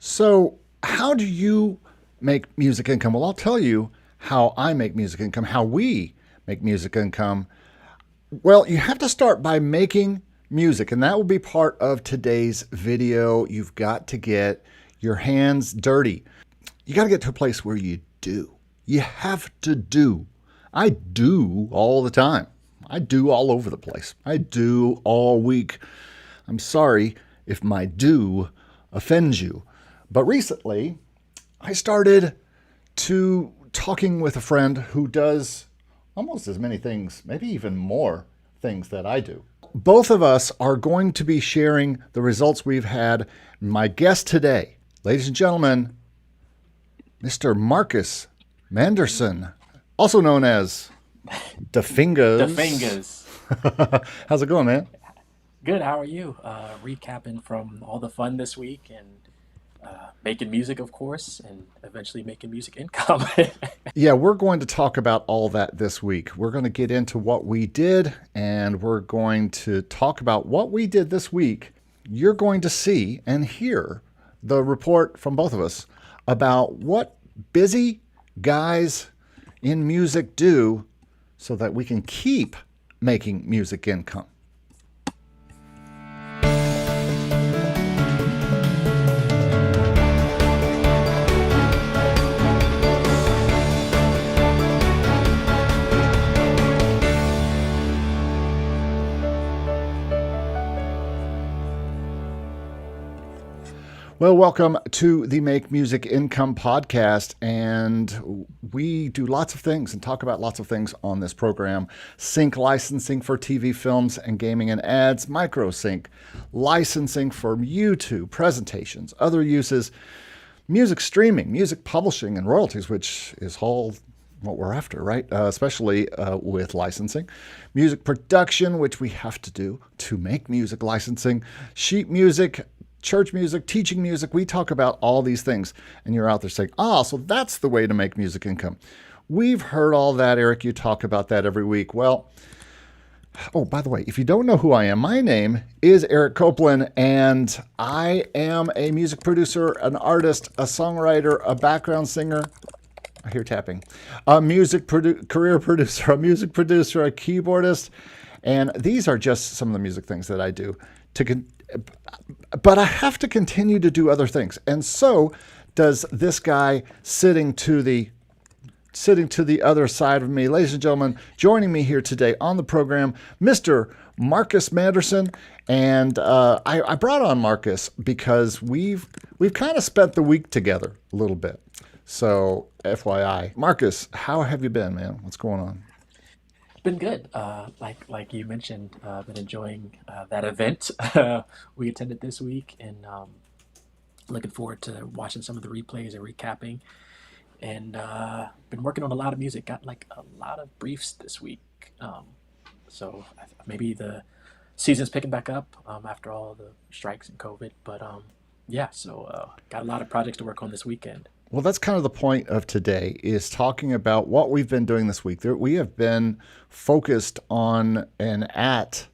So, how do you make music income? Well, I'll tell you how I make music income, how we make music income. Well, you have to start by making music, and that will be part of today's video. You've got to get your hands dirty. You got to get to a place where you do. You have to do. I do all the time. I do all over the place. I do all week. I'm sorry if my do offends you. But recently, I started to talking with a friend who does almost as many things, maybe even more things that I do. Both of us are going to be sharing the results we've had. My guest today, ladies and gentlemen, Mr. Marcus Manderson, also known as the Fingaz. The Fingaz. How's it going, man? Good. How are you? Recapping from all the fun this week and making music, of course, and eventually making music income. Yeah, we're going to talk about all that this week. We're going to get into what we did, and we're going to talk about what we did this week. You're going to see and hear the report from both of us about what busy guys in music do so that we can keep making music income. Well, welcome to the Make Music Income podcast, and we do lots of things and talk about lots of things on this program. Sync licensing for TV, films, and gaming and ads, micro sync licensing for YouTube, presentations, other uses, music streaming, music publishing, and royalties, which is all what we're after, right? Especially with licensing. Music production, which we have to do to make music licensing, sheet music, church music, teaching music. We talk about all these things, and you're out there saying, so that's the way to make music income. We've heard all that, Eric. You talk about that every week. Well, by the way, if you don't know who I am, my name is Eric Copeland, and I am a music producer, an artist, a songwriter, a background singer. I hear tapping. A career producer, a music producer, a keyboardist, and these are just some of the music things that I do. But I have to continue to do other things. And so does this guy sitting to the other side of me. Ladies and gentlemen, joining me here today on the program, Mr. Marcus Manderson. And I brought on Marcus because we've kind of spent the week together a little bit. So FYI. Marcus, how have you been, man? What's going on? Been good. Like you mentioned, been enjoying that event we attended this week, and looking forward to watching some of the replays and recapping. And been working on a lot of music. Got like a lot of briefs this week. So maybe the season's picking back up after all the strikes and COVID. But yeah, so got a lot of projects to work on this weekend. Well, that's kind of the point of today, is talking about what we've been doing this week. We have been focused on and at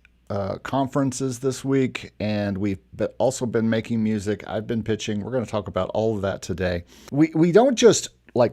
conferences this week, and we've also been making music. I've been pitching. We're going to talk about all of that today. We don't just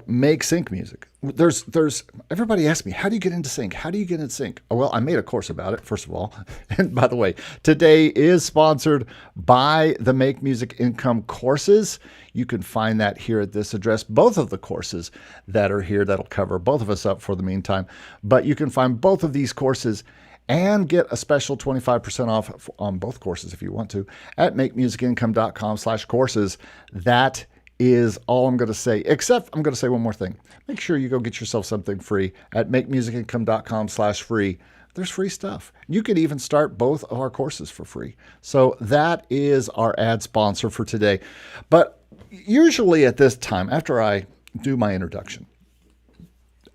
make sync music. There's everybody asks me, how do you get into sync? How do you get into sync? Oh, well, I made a course about it, first of all. And by the way, today is sponsored by the Make Music Income courses. You can find that here at this address. Both of the courses that are here, that'll cover both of us up for the meantime. But you can find both of these courses and get a special 25% off on both courses if you want to at makemusicincome.com/courses. That is all I'm going to say, except I'm going to say one more thing. Make sure you go get yourself something free at makemusicincome.com/free. There's free stuff. You can even start both of our courses for free. So that is our ad sponsor for today. But usually at this time, after I do my introduction,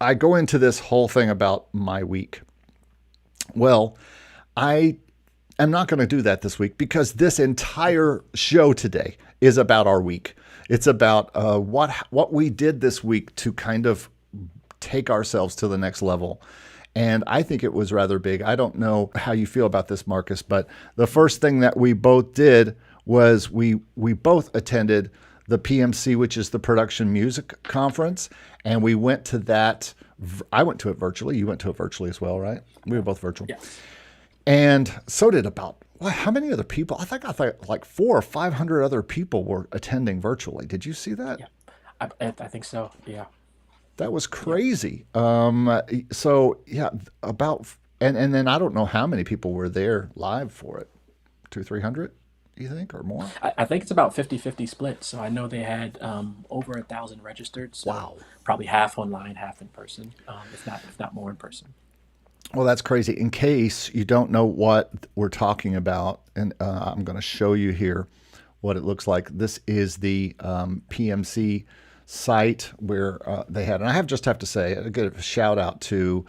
I go into this whole thing about my week. Well, I am not going to do that this week because this entire show today is about our week. It's about what we did this week to kind of take ourselves to the next level. And I think it was rather big. I don't know how you feel about this, Marcus, but the first thing that we both did was we both attended the PMC, which is the Production Music Conference, and we went to that. I went to it virtually. You went to it virtually as well, right? We were both virtual. Yes. And so did about, well, how many other people? I thought like 400 or 500 other people were attending virtually. Did you see that? Yeah. I think so. Yeah. That was Yeah. crazy. So yeah, about and then I don't know how many people were there live for it. 200, 300, you think, or more? I think it's about 50-50 split. So I know they had over 1,000 registered. So Wow. probably half online, half in person, if not more in person. Well, that's crazy. In case you don't know what we're talking about, and I'm going to show you here what it looks like. This is the PMC site where they had, and just have to say, I give a shout out to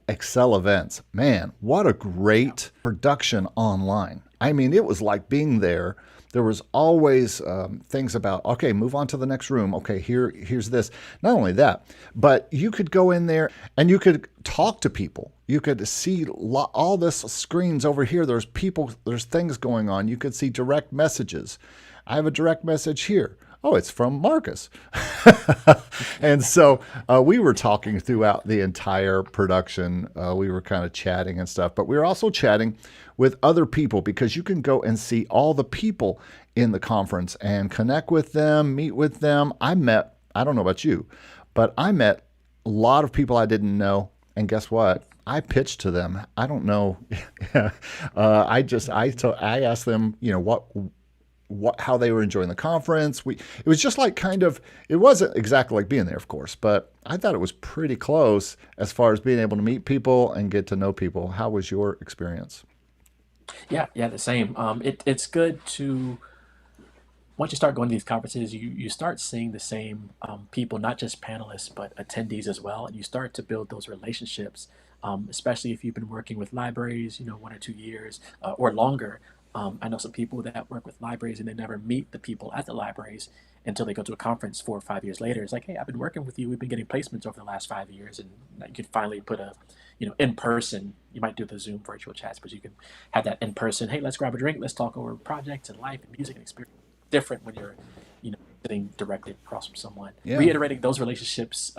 Excel Events. Man, what a great production online. I mean, it was like being there. There was always things about, okay, move on to the next room. Okay, here's this. Not only that, but you could go in there and you could talk to people. You could see all this screens over here. There's people, there's things going on. You could see direct messages. I have a direct message here. Oh, it's from Marcus. And so we were talking throughout the entire production. We were kind of chatting and stuff, but we were also chatting with other people because you can go and see all the people in the conference and connect with them, meet with them. I don't know about you, but I met a lot of people I didn't know. And guess what? I pitched to them. I don't know. I asked them, how they were enjoying the conference. It was just like it wasn't exactly like being there, of course, but I thought it was pretty close as far as being able to meet people and get to know people. How was your experience? Yeah, yeah, the same. It's good to once you start going to these conferences, you start seeing the same people, not just panelists, but attendees as well, and you start to build those relationships. Especially if you've been working with libraries, 1 or 2 years or longer. I know some people that work with libraries and they never meet the people at the libraries until they go to a conference 4 or 5 years later. It's like, hey, I've been working with you. We've been getting placements over the last 5 years, and you could finally put in person. You might do the Zoom virtual chats, but you can have that in person. Hey, let's grab a drink. Let's talk over projects and life and music and experience. Different when you're, sitting directly across from someone. Yeah. Reiterating those relationships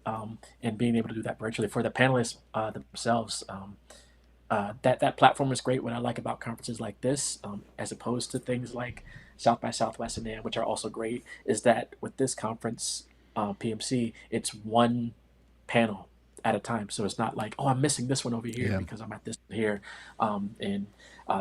and being able to do that virtually for the panelists themselves. That platform is great. What I like about conferences like this, as opposed to things like South by Southwest and NAMM, which are also great, is that with this conference, PMC, it's one panel at a time. So it's not like, oh, I'm missing this one over here Yeah. because I'm at this one here, and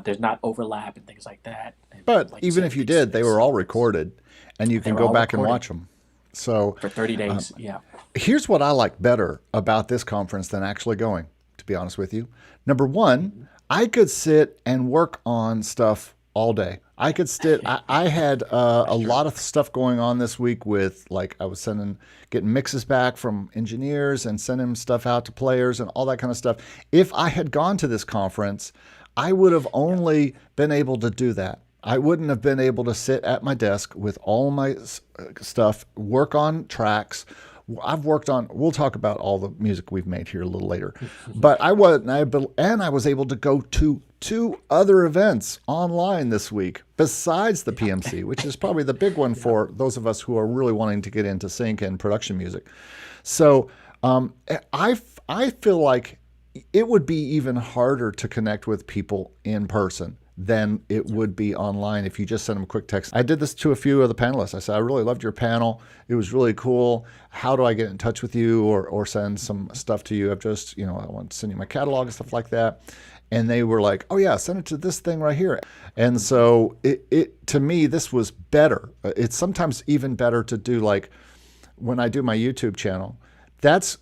there's not overlap and things like that. And But like you even said, if you did, they were all recorded and you they can were go all back and recorded watch them. So for 30 days. Yeah, here's what I like better about this conference than actually going, to be honest with you. Number one, I could sit and work on stuff all day. I could sit. I had a true. lot of stuff going on this week with, like, I was getting mixes back from engineers and sending stuff out to players and all that kind of stuff. If I had gone to this conference, I would have only been able to do that. I wouldn't have been able to sit at my desk with all my stuff, work on tracks. I've worked on, we'll talk about all the music we've made here a little later. But I was able to go to 2 other events online this week besides the PMC, which is probably the big one for those of us who are really wanting to get into sync and production music. So I feel like it would be even harder to connect with people in person than it would be online if you just send them a quick text. I did this to a few of the panelists. I said, I really loved your panel. It was really cool. How do I get in touch with you or send some stuff to you? I want to send you my catalog and stuff like that. And they were like, oh yeah, send it to this thing right here. And so it to me, this was better. It's sometimes even better to do, like, when I do my YouTube channel, that's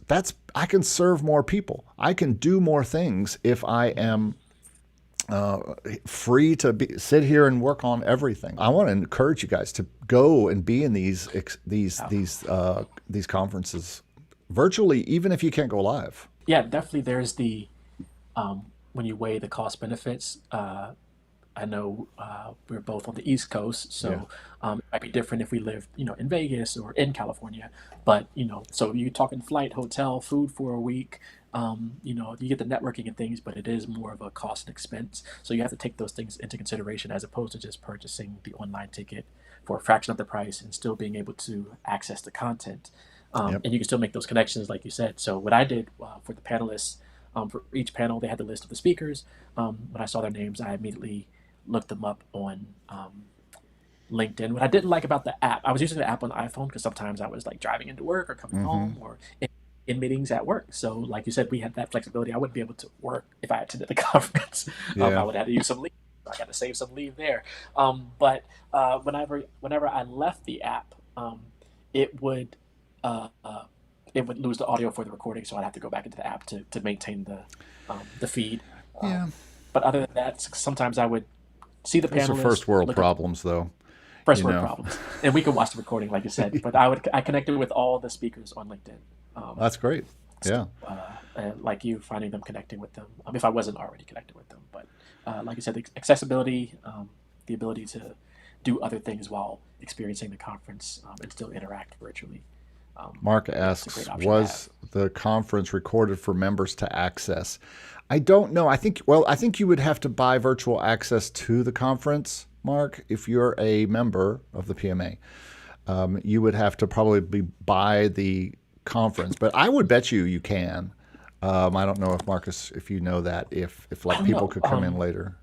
I can serve more people. I can do more things if I am free to sit here and work on everything. I want to encourage you guys to go and be in these conferences virtually, even if you can't go live. Yeah, definitely. There's the when you weigh the cost benefits. I know we're both on the East Coast, Yeah. so it might be different if we live, in Vegas or in California. But so you're talking flight, hotel, food for a week. You get the networking and things, but it is more of a cost and expense. So you have to take those things into consideration as opposed to just purchasing the online ticket for a fraction of the price and still being able to access the content. Yep. And you can still make those connections, like you said. So what I did for the panelists, for each panel, they had the list of the speakers. When I saw their names, I immediately looked them up on LinkedIn. What I didn't like about the app, I was using the app on the iPhone because sometimes I was like driving into work or coming Mm-hmm. home or in meetings at work. So, like you said, we had that flexibility. I wouldn't be able to work if I attended the conference. I Yeah. would have to use some leave. So I got to save some leave there. But whenever I left the app, it would uh, uh, it would lose the audio for the recording, so I'd have to go back into the app to maintain the feed. Um, Yeah. but other than that, sometimes I would see the Those are panelists, first world look at problems, though. first You world know. problems, and we could watch the recording, like you said. But I connected with all the speakers on LinkedIn. Um, That's great. so, Yeah. and like you, finding them, connecting with them. If I wasn't already connected with them, but like you said, the accessibility, the ability to do other things while experiencing the conference and still interact virtually. Mark It's a great asks, option to have. was the conference recorded for members to access? I don't know. I think you would have to buy virtual access to the conference, Mark, if you're a member of the PMA. You would have to probably buy the conference, but I would bet you can. I don't know if Marcus, if you know that, if I like don't people know. could come in later.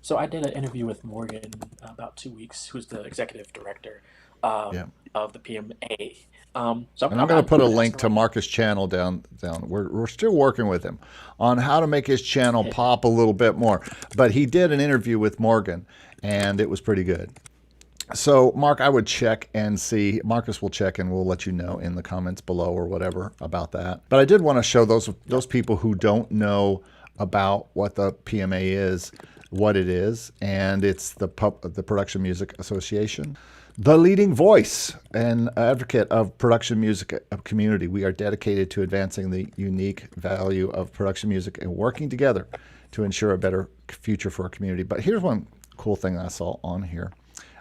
So I did an interview with Morgan about 2 weeks, who's the executive director Yeah. of the PMA. So And I'm going to put I a could ask link to around. Marcus' channel down. We're still working with him on how to make his channel pop a little bit more. But he did an interview with Morgan, and it was pretty good. So, Mark, I would check and see. Marcus will check, and we'll let you know in the comments below or whatever about that. But I did want to show those people who don't know about what the PMA is, what it is, and it's the Production Music Association, the leading voice and advocate of production music community. We are dedicated to advancing the unique value of production music and working together to ensure a better future for our community. But here's one cool thing I saw on here.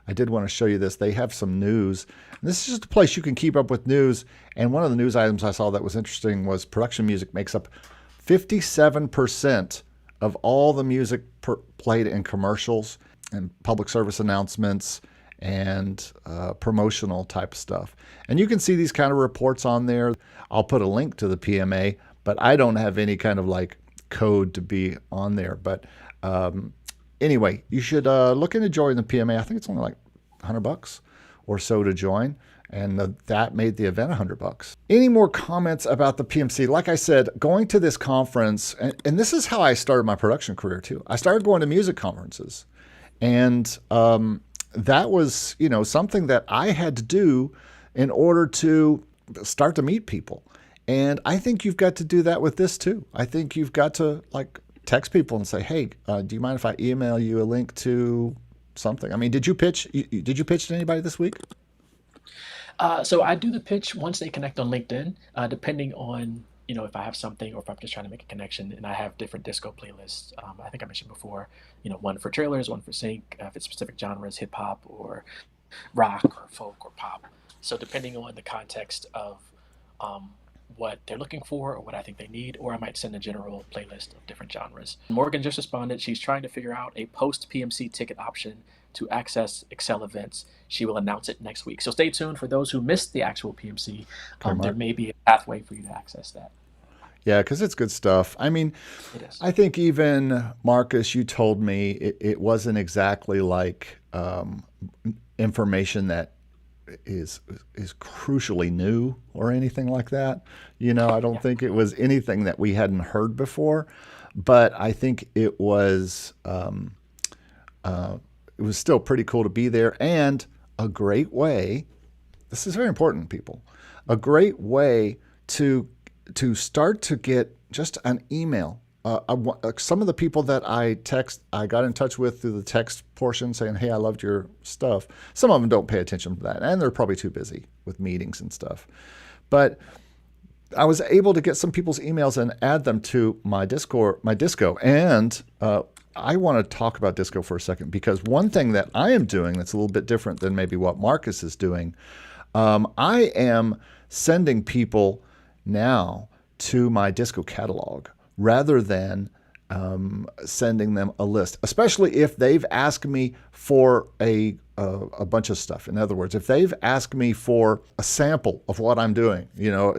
I did want to show you this. They have some news. And this is just a place you can keep up with news. And one of the news items I saw that was interesting was production music makes up 57% of all the music played in commercials and public service announcements and promotional type stuff. And you can see these kind of reports on there. I'll put a link to the PMA, but I don't have any kind of like code to be on there. But anyway, you should look into joining the PMA. I think it's only like $100 or so to join, and that made the event $100. Any more comments about the PMC? Like I said, going to this conference, and this is how I started my production career too. I started going to music conferences, and that was something that I had to do in order to start to meet people. And I think you've got to do that with this too. I think you've got to like text people and say, "Hey, do you mind if I email you a link to something?" I mean, did you pitch? Did you pitch to anybody this week? So I do the pitch once they connect on LinkedIn, depending on if I have something or if I'm just trying to make a connection. And I have different disco playlists. I think I mentioned before, one for trailers, one for sync, if it's specific genres, hip hop or rock or folk or pop. So depending on the context of um, what they're looking for or what I think they need, or I might send a general playlist of different genres. Morgan just responded. She's trying to figure out a post PMC ticket option to access Excel events. She will announce it next week. So stay tuned for those who missed the actual PMC. Okay, There Mark. may be a pathway for you to access that. Yeah, because it's good stuff. I mean, It is. I think even Marcus, you told me it wasn't exactly like information that is crucially new or anything like that. I don't Yeah. think it was anything that we hadn't heard before, but I think it was still pretty cool to be there and a great way. This is very important, people. A great way to start to get just an email. Some of the people that I got in touch with through the text portion saying, "Hey, I loved your stuff." Some of them don't pay attention to that, and they're probably too busy with meetings and stuff. But I was able to get some people's emails and add them to my disco. And I want to talk about disco for a second because one thing that I am doing that's a little bit different than maybe what Marcus is doing, I am sending people now to my disco catalog rather than sending them a list, especially if they've asked me for a a bunch of stuff. In other words, if they've asked me for a sample of what I'm doing,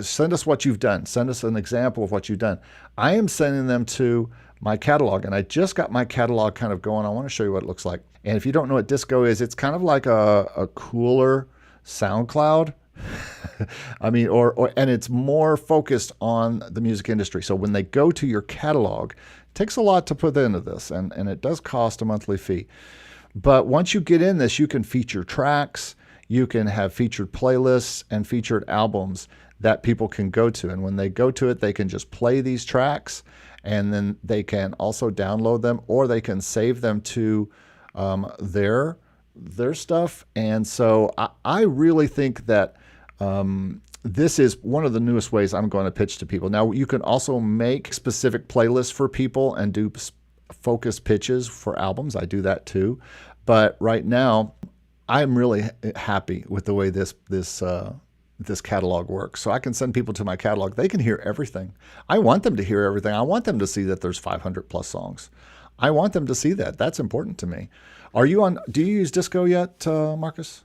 send us what you've done. Send us an example of what you've done. I am sending them to my catalog, and I just got my catalog kind of going. I want to show you what it looks like. And if you don't know what disco is, it's kind of like a cooler SoundCloud. I mean, and it's more focused on the music industry. So when they go to your catalog, it takes a lot to put into this, and it does cost a monthly fee. But once you get in this, you can feature tracks, you can have featured playlists and featured albums that people can go to. And when they go to it, they can just play these tracks, and then they can also download them, or they can save them to their stuff. And so I really think that this is one of the newest ways I'm going to pitch to people. Now, you can also make specific playlists for people and do focus pitches for albums. I do that too. But right now, I'm really happy with the way this catalog works. So I can send people to my catalog. They can hear everything. I want them to hear everything. I want them to see that there's 500 plus songs. I want them to see that. That's important to me. Do you use Disco yet, Marcus?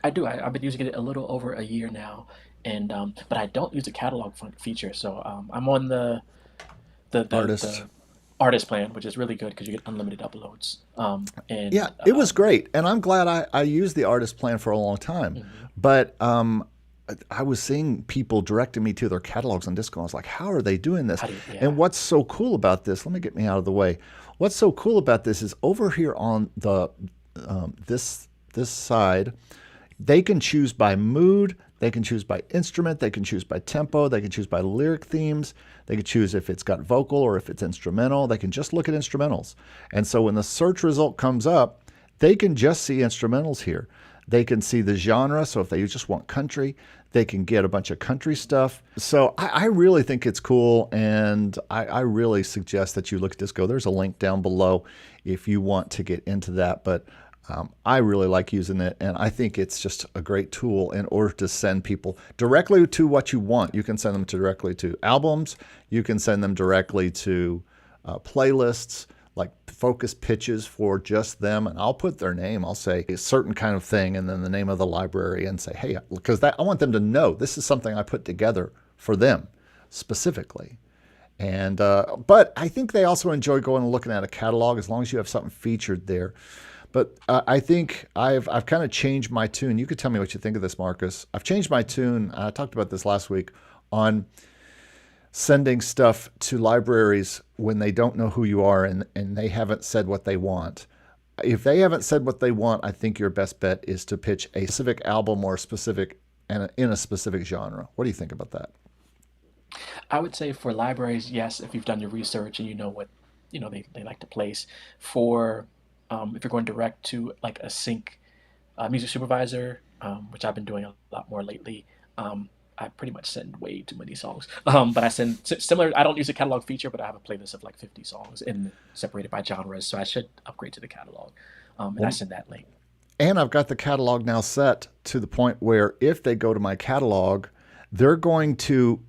I do. I've been using it a little over a year now, and but I don't use the catalog feature. So I'm on the artist plan, which is really good because you get unlimited uploads. And Yeah, it was great. And I'm glad I used the artist plan for a long time. mhm. But I was seeing people directing me to their catalogs on Disco. I was like, how are they doing this? How do you, And yeah. what's so cool about this, let me get me out of the way. What's so cool about this is over here on the this side, they can choose by mood, they can choose by instrument, they can choose by tempo, they can choose by lyric themes, they can choose if it's got vocal or if it's instrumental. They can just look at instrumentals. And so when the search result comes up, they can just see instrumentals here. They can see the genre. So if they just want country, they can get a bunch of country stuff. So I really think it's cool, and I really suggest that you look at Disco. There's a link down below if you want to get into that. But I really like using it, and I think it's just a great tool in order to send people directly to what you want. You can send them directly to albums. You can send them directly to playlists, like focus pitches for just them. And I'll put their name. I'll say a certain kind of thing and then the name of the library and say, hey, because I want them to know this is something I put together for them specifically. And but I think they also enjoy going and looking at a catalog as long as you have something featured there. But I think I've kind of changed my tune. You could tell me what you think of this, Marcus. I've changed my tune. I talked about this last week on sending stuff to libraries when they don't know who you are and they haven't said what they want. If they haven't said what they want, I think your best bet is to pitch a specific album or in a specific genre. What do you think about that? I would say for libraries, yes, if you've done your research and you know what they like to place. For if you're going direct to like a sync music supervisor, which I've been doing a lot more lately, I pretty much send way too many songs. But I send similar. I don't use a catalog feature, but I have a playlist of like 50 songs and separated by genres. So I should upgrade to the catalog, and I Well, send that link. and I've got the catalog now set to the point where if they go to my catalog, they're going to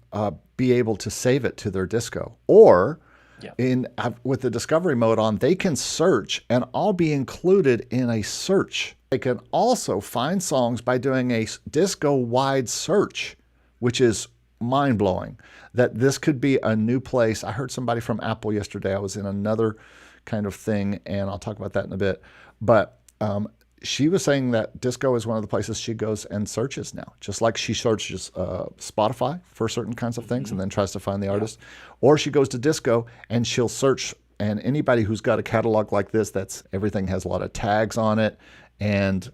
be able to save it to their Disco. Or Yeah. with the discovery mode on, they can search, and I'll be included in a search. They can also find songs by doing a Disco-wide search, which is mind-blowing. That this could be a new place. I heard somebody from Apple yesterday. I was in another kind of thing, and I'll talk about that in a bit. But she was saying that Disco is one of the places she goes and searches now, just like she searches Spotify for certain kinds of things and then tries to find the Yeah. artist. Or she goes to Disco and she'll search. And anybody who's got a catalog like this, everything has a lot of tags on it, and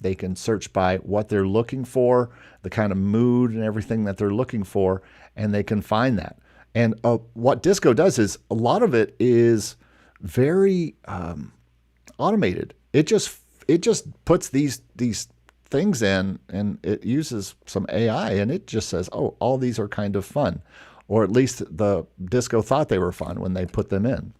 they can search by what they're looking for, the kind of mood and everything that they're looking for, and they can find that. And what Disco does is a lot of it is very automated. It just puts these things in, and it uses some AI, and it just says, oh, all these are kind of fun, or at least the Disco thought they were fun when they put them in.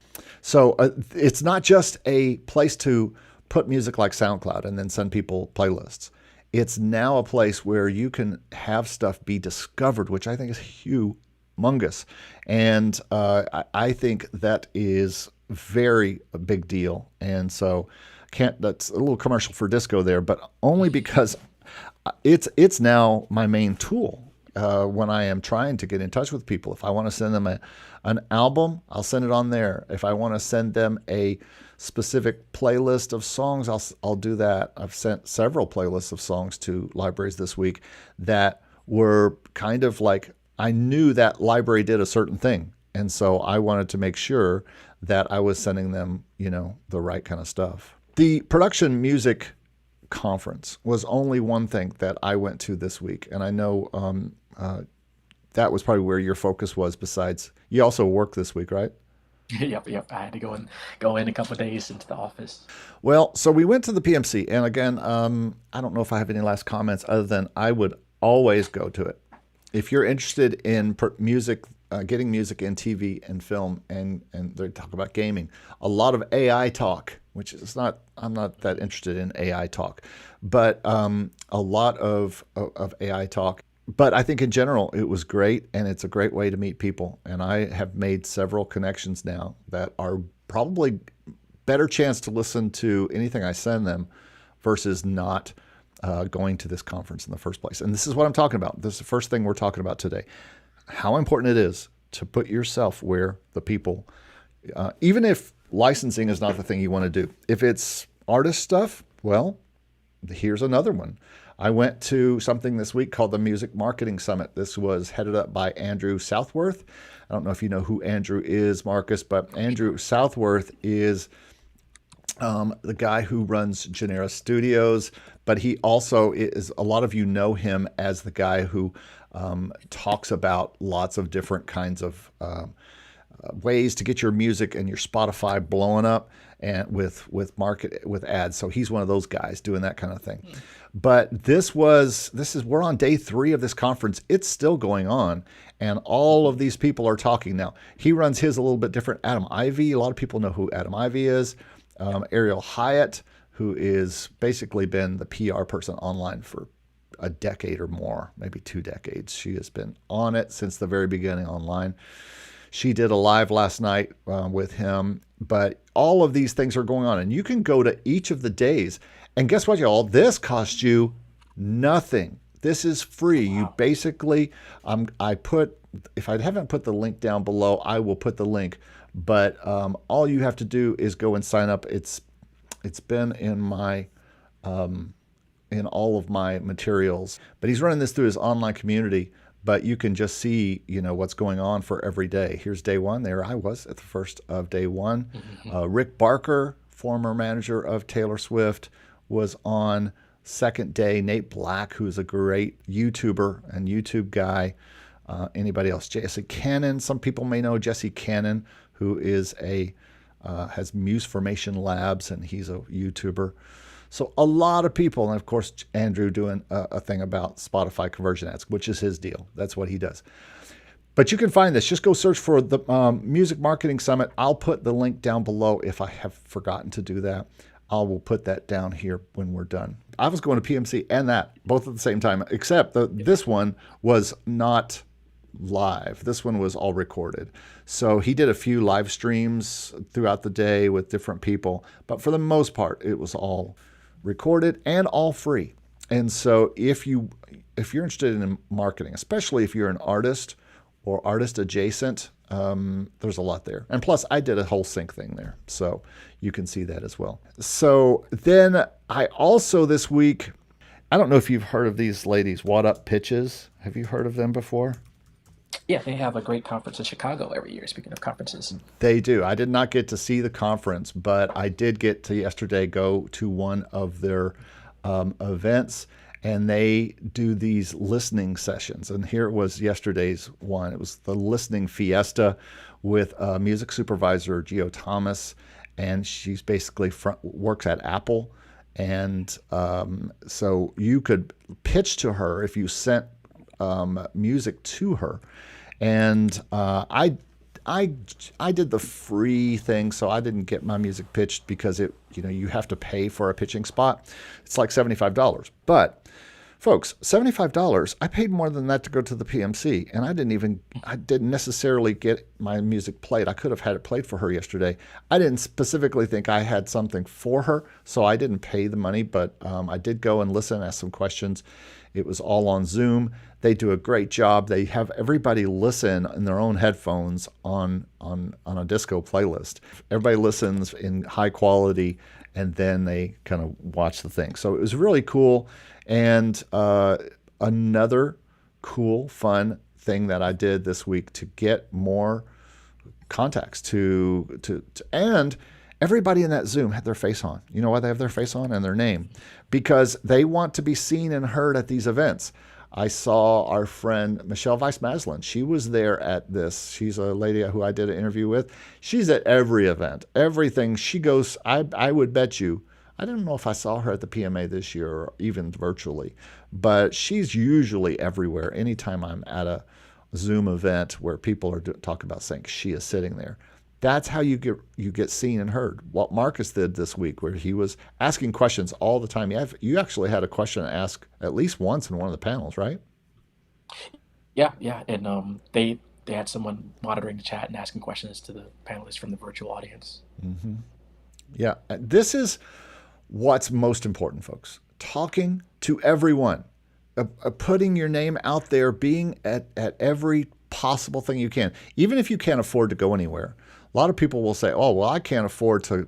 So it's not just a place to put music like SoundCloud and then send people playlists. It's now a place where you can have stuff be discovered, which I think is humongous. And I think that is very a big deal. And so can't. That's a little commercial for disco there, but only because it's now my main tool when I am trying to get in touch with people. If I want to send them an album, I'll send it on there. If I want to send them a specific playlist of songs, I'll do that. I've sent several playlists of songs to libraries this week that were kind of like, I knew that library did a certain thing, and so I wanted to make sure that I was sending them, the right kind of stuff. The production music conference was only one thing that I went to this week, and I know that was probably where your focus was. Besides, you also work this week, right? Yep. I had to go in a couple of days into the office. Well, so we went to the PMC, and again, I don't know if I have any last comments other than I would always go to it. If you're interested in music, getting music in TV and film, and they talk about gaming, a lot of AI talk, which is not, I'm not that interested in AI talk, but a lot of AI talk. But I think in general, it was great, and it's a great way to meet people. And I have made several connections now that are probably better chance to listen to anything I send them versus not going to this conference in the first place. And this is what I'm talking about. This is the first thing we're talking about today. How important it is to put yourself where the people, even if licensing is not the thing you want to do. If it's artist stuff, well, here's another one. I went to something this week called the Music Marketing Summit. This was headed up by Andrew Southworth. I don't know if you know who Andrew is, Marcus, but Andrew Southworth is the guy who runs Genera Studios, but he also is, a lot of you know him as the guy who talks about lots of different kinds of ways to get your music and your Spotify blowing up and with ads. So he's one of those guys doing that kind of thing. But we're on day 3 of this conference. It's still going on, and all of these people are talking now. He runs his a little bit different. Adam Ivy, a lot of people know who Adam Ivy is. Ariel Hyatt, who is basically been the PR person online for a decade or more, maybe 2 decades. She has been on it since the very beginning online. She did a live last night with him, but all of these things are going on, and you can go to each of the days. And guess what, y'all? This costs you nothing. This is free. Wow. You basically, if I haven't put the link down below, I will put the link. But all you have to do is go and sign up. It's been in my in all of my materials. But he's running this through his online community. But you can just see, what's going on for every day. Here's day 1. There I was at the first of day 1. Rick Barker, former manager of Taylor Swift, was on second day. Nate Black, who is a great YouTuber and YouTube guy. Anybody else? Jesse Cannon. Some people may know Jesse Cannon, who is has Muse Formation Labs, and he's a YouTuber. So a lot of people, and of course Andrew doing a thing about Spotify conversion ads, which is his deal. That's what he does. But you can find this. Just go search for the Music Marketing Summit. I'll put the link down below if I have forgotten to do that. I will put that down here when we're done. I was going to PMC and that both at the same time, except this one was not live. This one was all recorded. So he did a few live streams throughout the day with different people, but for the most part, it was all recorded and all free. And so if you're interested in marketing, especially if you're an artist or artist adjacent, there's a lot there. And plus I did a whole sync thing there, so you can see that as well. So then I also this week, I don't know if you've heard of these ladies, What Up Pitches. Have you heard of them before? Yeah, they have a great conference in Chicago every year. Speaking of conferences, they do. I did not get to see the conference, but I did get to yesterday go to one of their events, and they do these listening sessions. And here was yesterday's one. It was the listening Fiesta with music supervisor Gio Thomas, and she's basically works at Apple. And so you could pitch to her if you sent music to her. And I did the free thing, so I didn't get my music pitched because you have to pay for a pitching spot. It's like $75. But Folks, $75. I paid more than that to go to the PMC, and I didn't necessarily get my music played. I could have had it played for her yesterday. I didn't specifically think I had something for her, so I didn't pay the money, but I did go and listen, ask some questions. It was all on Zoom. They do a great job. They have everybody listen in their own headphones on a disco playlist. Everybody listens in high quality, and then they kind of watch the thing. So it was really cool. And another cool, fun thing that I did this week to get more contacts and everybody in that Zoom had their face on. You know why they have their face on and their name? Because they want to be seen and heard at these events. I saw our friend Michelle Weiss-Maslin. She was there at this. She's a lady who I did an interview with. She's at every event, everything. She goes, I would bet you, I don't know if I saw her at the PMA this year or even virtually, but she's usually everywhere. Anytime I'm at a Zoom event where people are talking about sync, she is sitting there. That's how you get seen and heard. What Marcus did this week, where he was asking questions all the time. You actually had a question to ask at least once in one of the panels, right? Yeah, yeah, and they had someone monitoring the chat and asking questions to the panelists from the virtual audience. Mm-hmm. Yeah, this is what's most important, folks. Talking to everyone, putting your name out there, being at every possible thing you can, even if you can't afford to go anywhere. A lot of people will say, oh, well, I can't afford to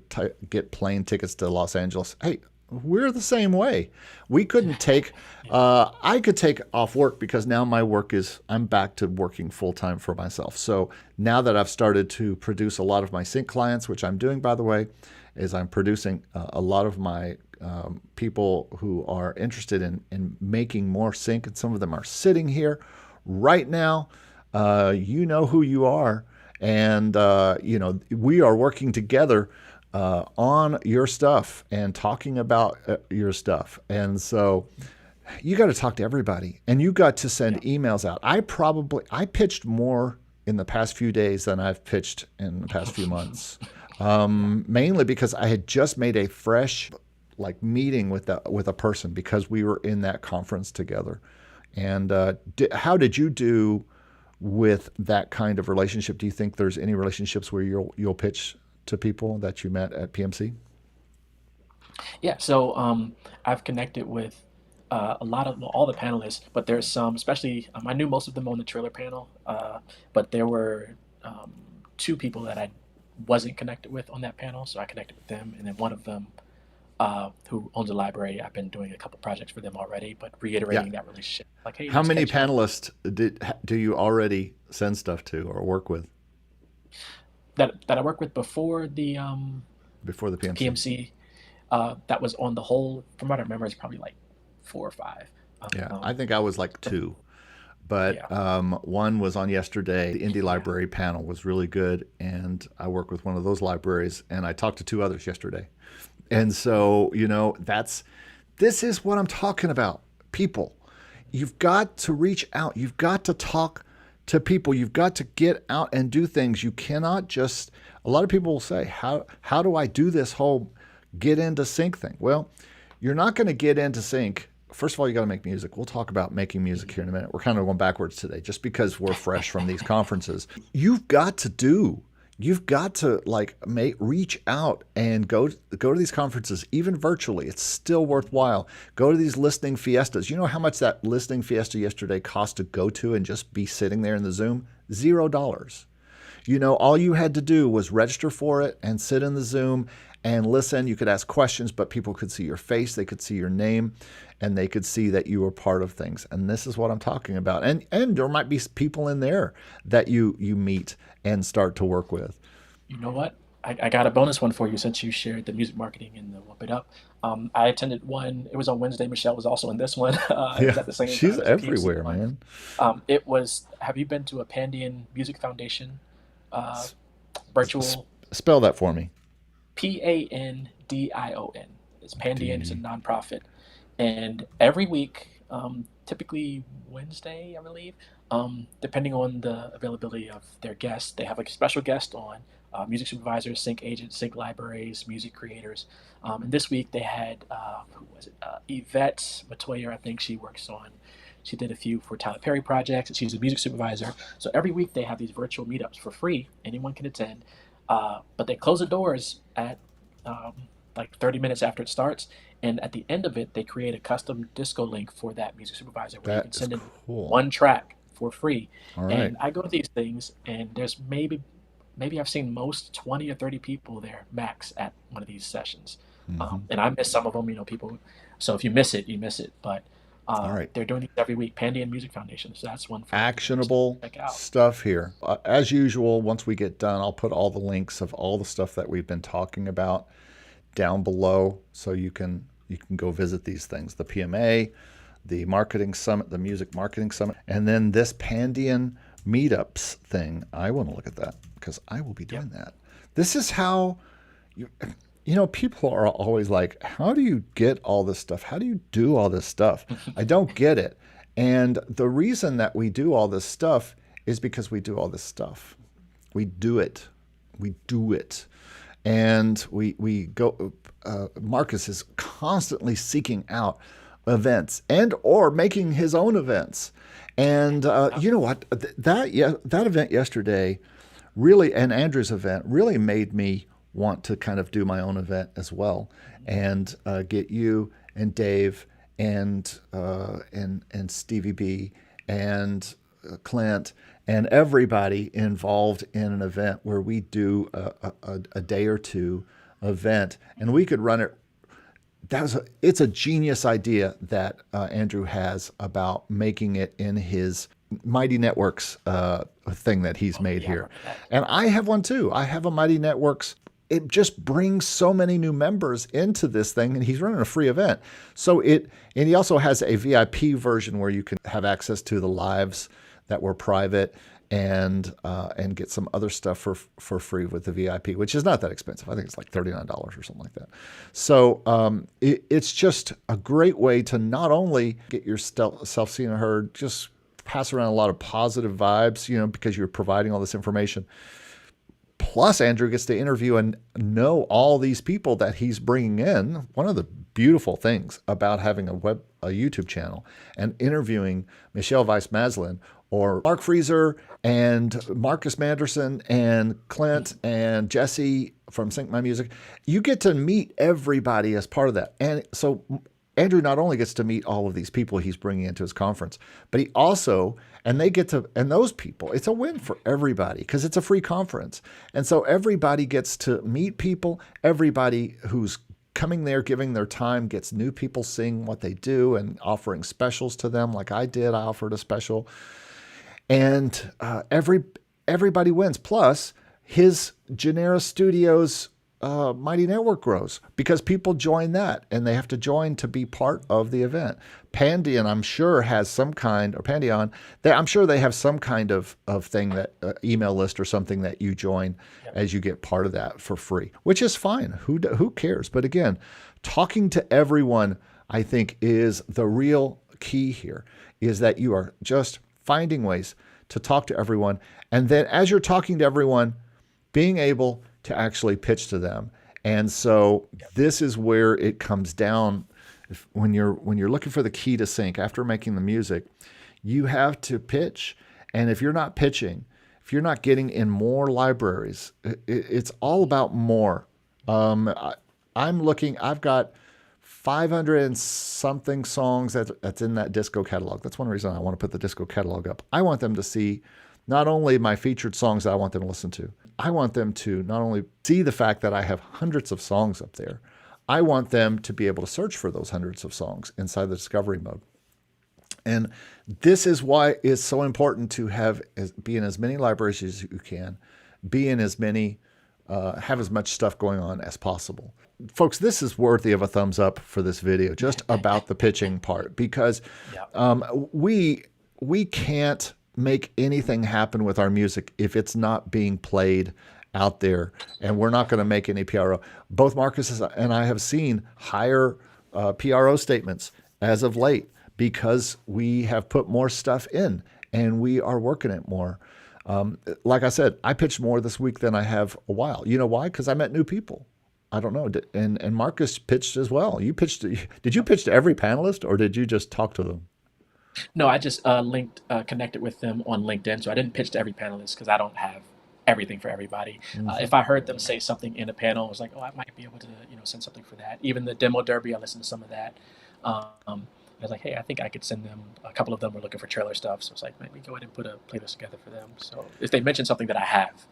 get plane tickets to Los Angeles. Hey, we're the same way. We couldn't take, I could take off work because now my work I'm back to working full time for myself. So now that I've started to produce a lot of my sync clients, which I'm doing, by the way, is I'm producing a lot of my people who are interested in making more sync. And some of them are sitting here right now. You know who you are. And, we are working together on your stuff and talking about your stuff. And so you got to talk to everybody, and you got to send emails out. I pitched more in the past few days than I've pitched in the past few months, mainly because I had just made a fresh meeting with a person because we were in that conference together. And how did you do with that kind of relationship? Do you think there's any relationships where you'll pitch to people that you met at PMC? Yeah, so I've connected with a lot of all the panelists, but there's some, especially I knew most of them on the trailer panel, but there were two people that I wasn't connected with on that panel, so I connected with them, and then one of them who owns a library. I've been doing a couple projects for them already, but reiterating that relationship. Like, hey, how let's many catch up. panelists do you already send stuff to or work with That I worked with before the PMC? PMC, that was on the whole, from what I remember, it's probably like 4 or 5. Yeah, I think I was like two. But Yeah, one was on yesterday. The Indie yeah, Library panel was really good, and I work with one of those libraries, and I talked to two others yesterday. And so, this is what I'm talking about. People, you've got to reach out. You've got to talk to people. You've got to get out and do things. You cannot just, a lot of people will say, how do I do this whole get into sync thing? Well, you're not going to get into sync. First of all, you got to make music. We'll talk about making music here in a minute. We're kind of going backwards today just because we're fresh from these conferences. You've got to reach out and go to these conferences, even virtually. It's still worthwhile. Go to these listening fiestas. You know how much that listening fiesta yesterday cost to go to and just be sitting there in the Zoom? $0. All you had to do was register for it and sit in the Zoom and listen. You could ask questions, but people could see your face, they could see your name, and they could see that you were part of things. And this is what I'm talking about. And there might be people in there that you meet and start to work with. You know what? I got a bonus one for you since you shared the music marketing and the Whoop It Up. I attended one. It was on Wednesday. Michelle was also in this one. It was Yeah, at the same she's time as the PMC everywhere, one. man. It was. Have you been to a Pandion Music Foundation uh, S- s- virtual? Spell that for me. Pandion. It's Pandion. It's a D. nonprofit, and every week, typically Wednesday, I believe, depending on the availability of their guests, they have a special guest on. music supervisors, sync agents, sync libraries, music creators. And this week they had, who was it? Yvette Matoyer, I think she did a few for Tyler Perry projects. She's a music supervisor. So every week they have these virtual meetups for free. Anyone can attend. But they close the doors at um, like 30 minutes after it starts. And at the end of it, they create a custom disco link for that music supervisor where you That can is send in cool. one track for free. All right. And I go to these things, and there's maybe I've seen most 20 or 30 people there max at one of these sessions. Hmm. And I miss some of them, people. So if you miss it, you miss it. But All right. they're doing these every week. Pandion Music Foundation. So that's one for listeners to Actionable check out. stuff here. As usual, once we get done, I'll put all the links of all the stuff that we've been talking about down below, so you can go visit these things. The PMA, the marketing summit, the music marketing summit, and then this Pandion Meetups thing. I want to look at that because I will be Yep. doing that. This is how you people are always like, how do you get all this stuff? How do you do all this stuff? I don't get it. And the reason that we do all this stuff is because we do all this stuff. We do it. We do it. And we go, Marcus is constantly seeking out events and or making his own events. And you know what? That event yesterday really, and Andrew's event really made me want to kind of do my own event as well, and get you and Dave and Stevie B and Clint and everybody involved in an event where we do a day or two event, and we could run it. It's a genius idea that Andrew has about making it in his Mighty Networks thing that he's made Yeah, I here. remember that. And I have one too. I have a Mighty Networks. It just brings so many new members into this thing, and he's running a free event. And he also has a VIP version where you can have access to the lives that were private, and get some other stuff for free with the VIP, which is not that expensive. I think it's like $39 or something like that. So it's just a great way to not only get yourself seen and heard, just pass around a lot of positive vibes, because you're providing all this information. Plus, Andrew gets to interview and know all these people that he's bringing in. One of the beautiful things about having a YouTube channel and interviewing Michelle Weiss-Maslin or Mark Freezer and Marcus Manderson and Clint and Jesse from Sync My Music, you get to meet everybody as part of that. And so Andrew not only gets to meet all of these people he's bringing into his conference, but he also, and those people, it's a win for everybody because it's a free conference. And so everybody gets to meet people. Everybody who's coming there, giving their time, gets new people seeing what they do and offering specials to them. Like I did, I offered a special. And everybody wins. Plus, his Genera Studios Mighty Network grows because people join that, and they have to join to be part of the event. Pandion, I'm sure, has some kind, or Pandion, I'm sure they have some kind of thing, that email list or something that you join as you get part of that for free, which is fine. Who cares? But again, talking to everyone, I think, is the real key here, is that you are just finding ways to talk to everyone. And then as you're talking to everyone, being able to actually pitch to them. And so this is where it comes down. When you're looking for the key to sync after making the music, you have to pitch. And if you're not pitching, if you're not getting in more libraries, it's all about more. I've got 500 and something songs that's in that disco catalog. That's one reason I want to put the disco catalog up. I want them to see not only my featured songs that I want them to listen to, I want them to not only see the fact that I have hundreds of songs up there, I want them to be able to search for those hundreds of songs inside the discovery mode. And this is why it's so important to be in as many libraries as you can, be in as many, have as much stuff going on as possible. Folks, this is worthy of a thumbs up for this video, just about the pitching part, because we can't make anything happen with our music if it's not being played out there, and we're not going to make any PRO. Both Marcus and I have seen higher PRO statements as of late because we have put more stuff in and we are working it more. Like I said, I pitched more this week than I have a while. You know why? Because I met new people. I don't know. And Marcus pitched as well. You pitched. Did you pitch to every panelist, or did you just talk to them? No, I just connected with them on LinkedIn. So I didn't pitch to every panelist because I don't have everything for everybody. If I heard them say something in a panel, I was like, oh, I might be able to, send something for that. Even the demo derby, I listened to some of that. I was like, hey, I think I could send them. A couple of them were looking for trailer stuff, so it's like, maybe go ahead and put a playlist together for them. So if they mention something that I have,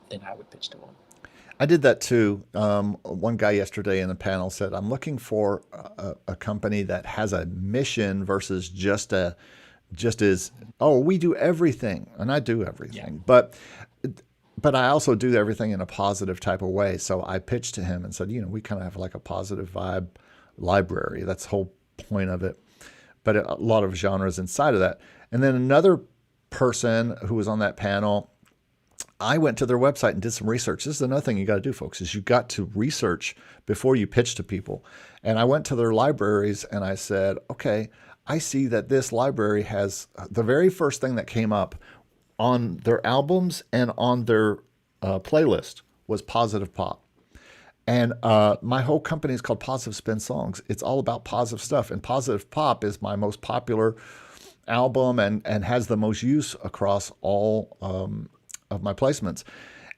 then I would pitch to them. I did that too. One guy yesterday in the panel said, "I'm looking for a company that has a mission versus just as oh we do everything," and I do Yeah. everything, but I also do everything in a positive type of way. So I pitched to him and said, we kind of have like a positive vibe library. That's the whole point of it. But a lot of genres inside of that. And then another person who was on that panel, I went to their website and did some research. This is another thing you got to do, folks, is you got to research before you pitch to people. And I went to their libraries and I said, okay, I see that this library has the very first thing that came up on their albums and on their playlist was positive pop. And my whole company is called Positive Spin Songs. It's all about positive stuff. And Positive Pop is my most popular album and has the most use across all of my placements.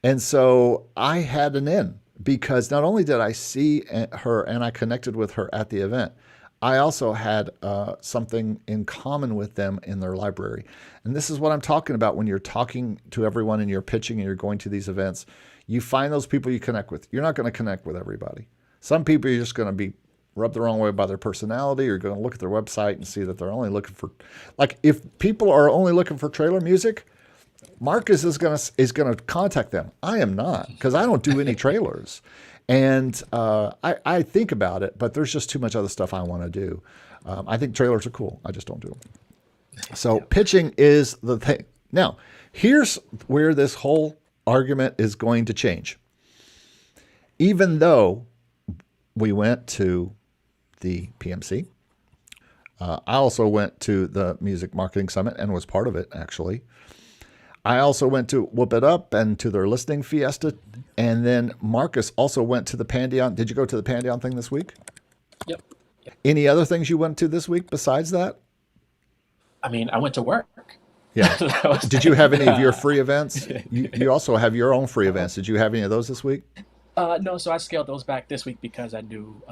And so I had an in because not only did I see her and I connected with her at the event, I also had something in common with them in their library. And this is what I'm talking about when you're talking to everyone and you're pitching and you're going to these events. You find those people you connect with. You're not going to connect with everybody. Some people you're just going to be rubbed the wrong way by their personality. You're going to look at their website and see that they're only looking for, like, if people are only looking for trailer music, Marcus is going to contact them. I am not, because I don't do any trailers. And I think about it, but there's just too much other stuff I want to do. I think trailers are cool. I just don't do them. So pitching is the thing. Now, here's where this whole argument is going to change. Even though we went to the PMC, I also went to the Music Marketing Summit and was part of it, actually. I also went to Whoop It Up and to their listening Fiesta. And then Marcus also went to the Pandion. Did you go to the Pandion thing this week? Yep. Any other things you went to this week besides that? I mean, I went to work. Yeah. Did you have any of your free events? You also have your own free events. Did you have any of those this week? No, so I scaled those back this week because I knew,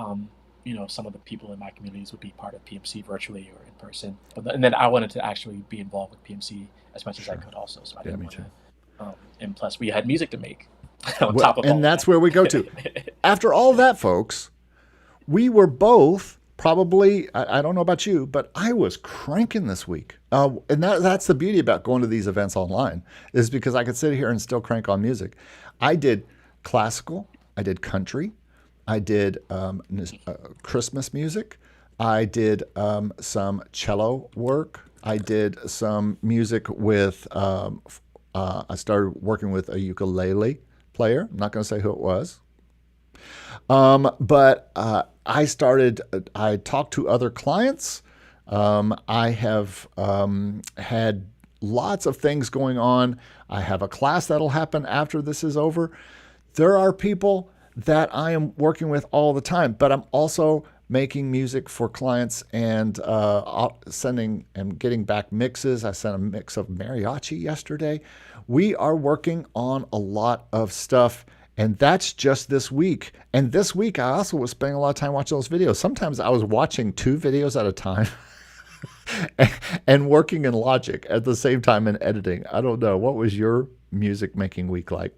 some of the people in my communities would be part of PMC virtually or in person. And then I wanted to actually be involved with PMC as much as I could also. So I didn't want to. And plus, we had music to make on top of all and that's that. where we go to. After all that, folks, we were both probably, I don't know about you, but I was cranking this week. And that's the beauty about going to these events online, is because I could sit here and still crank on music. I did classical, I did country, I did Christmas music, I did some cello work, I did some music with, I started working with a ukulele player. I'm not going to say who it was. But I talked to other clients. I have had lots of things going on. I have a class that'll happen after this is over. There are people that I am working with all the time, but I'm also making music for clients and sending and getting back mixes. I sent a mix of mariachi yesterday. We are working on a lot of stuff. And that's just this week. And this week, I also was spending a lot of time watching those videos. Sometimes I was watching 2 videos at a time and working in Logic at the same time and editing. I don't know. What was your music making week like?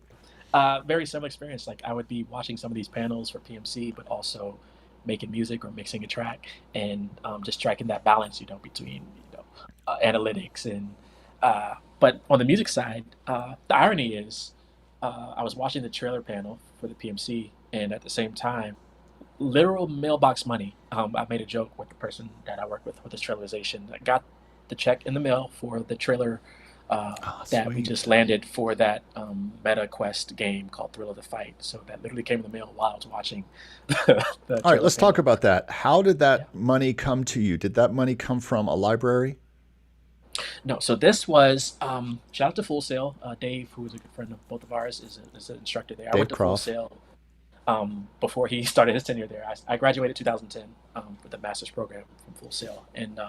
Very similar experience. Like I would be watching some of these panels for PMC, but also making music or mixing a track and just striking that balance, between analytics and. But on the music side, the irony is. I was watching the trailer panel for the PMC, and at the same time, literal mailbox money. I made a joke with the person that I work with this trailerization. I got the check in the mail for the trailer that we just landed for that Meta Quest game called Thrill of the Fight. So that literally came in the mail while I was watching the All right, let's panel. talk about that. How did that money come to you? Did that money come from a library? No, so this was shout out to Full Sail. Dave, who is a good friend of both of ours, is an instructor there. I went Dave to Full Croft. Sail before he started his tenure there. I graduated 2010 with a master's program from Full Sail, and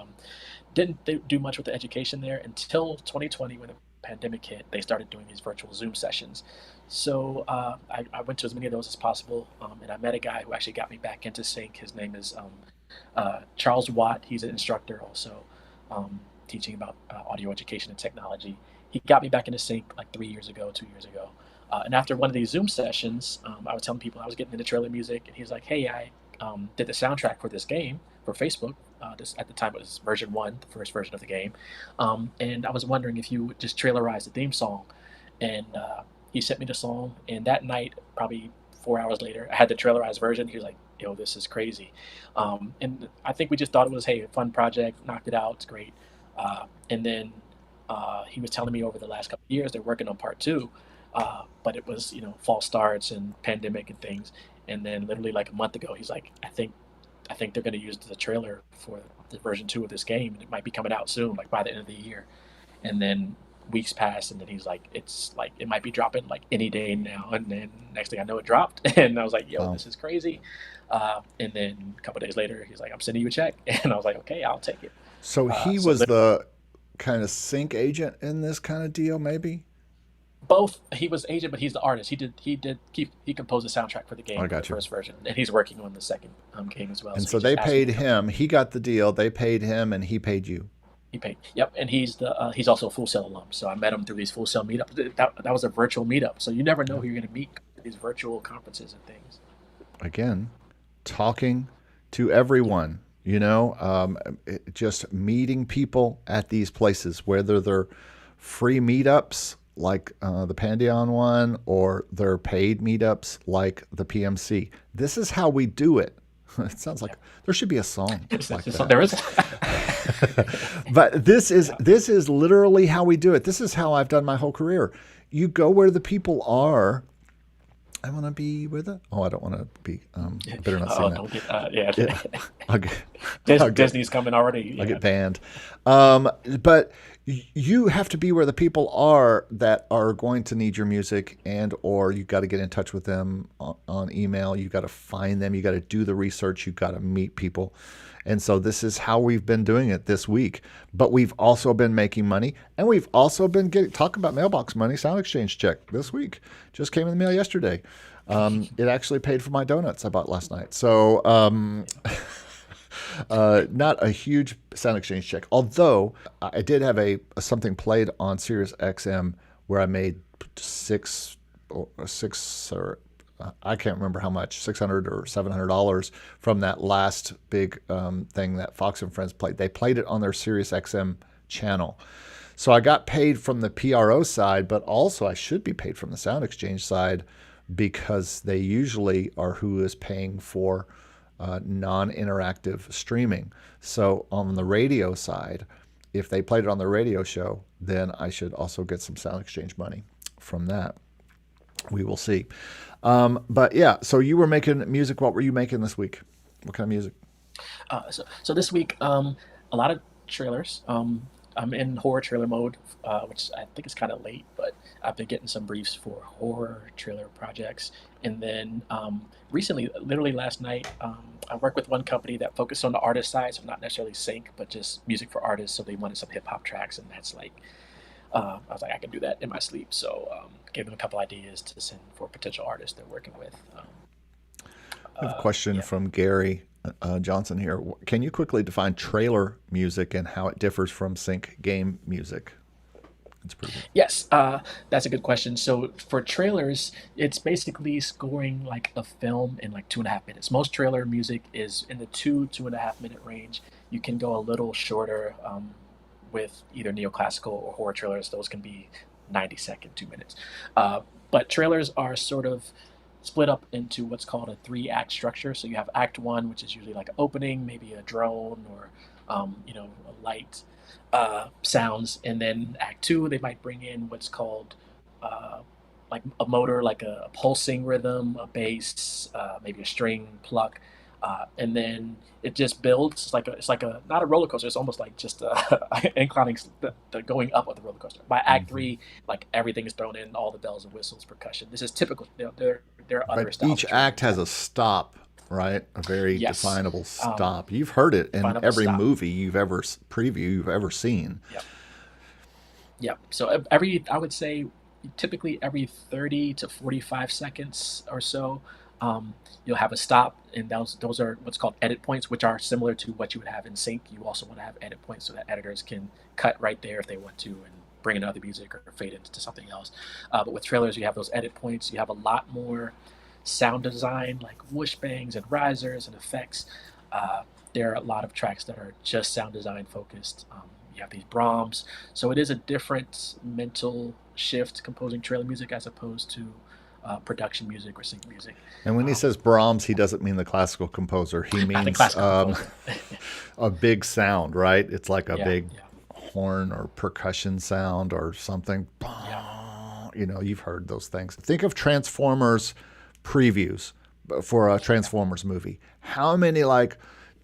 didn't do much with the education there until 2020 when the pandemic hit. They started doing these virtual Zoom sessions. So I went to as many of those as possible, and I met a guy who actually got me back into sync. His name is Charles Watt. He's an instructor also, teaching about audio education and technology. He got me back into sync like 3 years ago, 2 years ago. And after one of these Zoom sessions, I was telling people I was getting into trailer music, and he's like, "Hey, I did the soundtrack for this game for Facebook. This at the time it was version one, the first version of the game, and I was wondering if you would just trailerize the theme song." And he sent me the song, and that night, probably 4 hours later, I had the traillerized version. He was like, "Yo, this is crazy," and I think we just thought it was, hey, a fun project, knocked it out, it's great. And then he was telling me over the last couple of years they're working on part two, but it was false starts and pandemic and things. And then literally like a month ago, he's like, I think they're going to use the trailer for the version two of this game, and it might be coming out soon, like by the end of the year. And then weeks pass, and then he's like, it's like it might be dropping like any day now. And then next thing I know, it dropped, and I was like, yo, Wow. this is crazy. And then a couple of days later, he's like, I'm sending you a check, and I was like, okay, I'll take it. So he So was the kind of sync agent in this kind of deal, maybe? both he was agent, but he's the artist. He composed the soundtrack for the I game for the got you. first version, and he's working on the second game as well. And So so he just they asked me paid to come. him. He got the deal. They paid him, and he paid you. He paid. Yep, and he's also a Full Sail alum. So I met him through these Full Sail meetups. That was a virtual meetup, so you never know Yeah. who you're going to meet at these virtual conferences and things. Again, talking to everyone. Just meeting people at these places, whether they're free meetups like the Pandion one or they're paid meetups like the PMC. This is how we do it. It sounds like there should be a song like So that. there is. But this is literally how we do it. This is how I've done my whole career. You go where the people are. I want to be with it. Oh, I don't want to be. I better not sing Oh, that. don't get. Yeah, Yeah, I'll get, I'll get, Disney's coming already. I'll get Yeah. banned. But you have to be where the people are that are going to need your music, and or you got to get in touch with them on email. You got to find them. You got to do the research. You got to meet people. And so this is how we've been doing it this week. But we've also been making money, and we've also been getting talk about mailbox money. Sound exchange check this week just came in the mail yesterday. It actually paid for my donuts I bought last night. So not a huge sound exchange check. Although I did have a something played on Sirius XM where I made six or I can't remember how much, $600 or $700 from that last big thing that Fox and Friends played. They played it on their Sirius XM channel. So I got paid from the PRO side, but also I should be paid from the Sound Exchange side because they usually are who is paying for non-interactive streaming. So on the radio side, if they played it on the radio show, then I should also get some Sound Exchange money from that. We will see. But yeah, so you were making music. What were you making this week? What kind of music? So this week, a lot of trailers. I'm in horror trailer mode, which I think is kind of late, but I've been getting some briefs for horror trailer projects. And then recently, literally last night, I worked with one company that focused on the artist side, so not necessarily sync, but just music for artists. So they wanted some hip hop tracks, and that's like, I was like, I can do that in my sleep. So gave them a couple ideas to send for potential artists they're working with. We have a question Yeah. from Gary Johnson here. Can you quickly define trailer music and how it differs from sync game music? That's pretty good. Yes, that's a good question. So for trailers, it's basically scoring like a film in like 2.5 minutes. Most trailer music is in the 2.5 minute range. You can go a little shorter with either neoclassical or horror trailers. Those can be 90 second, 2 minutes. But trailers are sort of split up into what's called a three-act structure. So you have Act One, which is usually like an opening, maybe a drone or a light sounds, and then Act Two they might bring in what's called uh, like a motor, like a pulsing rhythm, a bass, maybe a string pluck, And then it just builds. It's like a not a roller coaster. It's almost like just inclining the going up of the roller coaster. By Act Hmm. Three, like everything is thrown in, all the bells and whistles, percussion. This is typical. There are But other styles each of trailer act music has that a stop, right? A very yes, definable um, stop. You've heard it in definable every stop. movie you've ever preview you've ever seen. Yep. Yep. So every, I would say, typically every 30 to 45 seconds or so, you'll have a stop, and those are what's called edit points, which are similar to what you would have in sync. You also want to have edit points so that editors can cut right there if they want to and bring in other music or fade into something else. But with trailers, you have those edit points. You have a lot more sound design, like whoosh bangs and risers and effects. Uh, there are a lot of tracks that are just sound design focused. You have these Brahms, so it is a different mental shift composing trailer music as opposed to production music or sync music. And when he Um, says Brahms, he doesn't mean the classical composer. He Not the means classical composer. a big sound, right? It's like a Yeah, big yeah, horn or percussion sound or something. yeah. You know, you've heard those things. Think of Transformers previews for a Transformers movie. How many like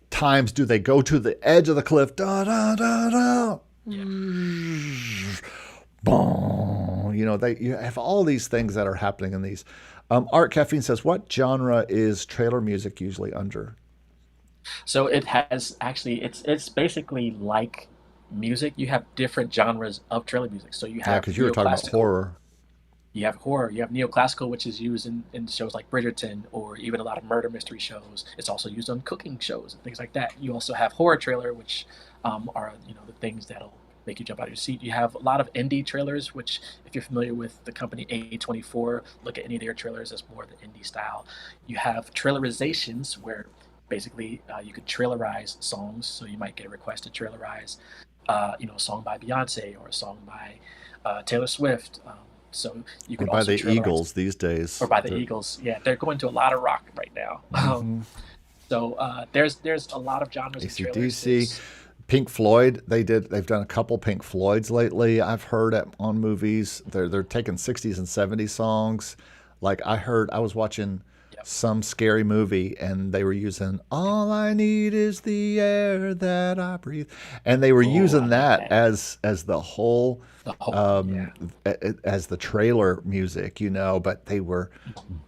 times do they go to the edge of the cliff? Da da da da. Yeah. Boom. You know, you have all these things that are happening in these. Art Caffeine says, what genre is trailer music usually under? So it has actually it's basically like music. You have different genres of trailer music. So you Yeah, have because you were talking about neoclassical, horror. you have horror, you have neoclassical, which is used in shows like Bridgerton or even a lot of murder mystery shows. It's also used on cooking shows and things like that. You also have horror trailer, which are the things that'll make you jump out of your seat. You have a lot of indie trailers, which if you're familiar with the company A24, look at any of their trailers as more the indie style. You have trailerizations where basically you could trailerize songs. So you might get a request to trailerize, a song by Beyonce or a song by Taylor Swift. So you Or could by also the trailerize, Eagles these or days. by the Eagles. Yeah, they're going to a lot of rock right now. Mm-hmm. There's a lot of genres and trailers. AC/DC, There's Pink Floyd. They've done a couple Pink Floyds lately. I've heard on movies. They're taking 60s and 70s songs. Like I was watching Yep, some scary movie and they were using "All I Need Is the Air That I Breathe," and they were oh, I using love that that. as the whole The whole, um, yeah. as the trailer music, you know. But they were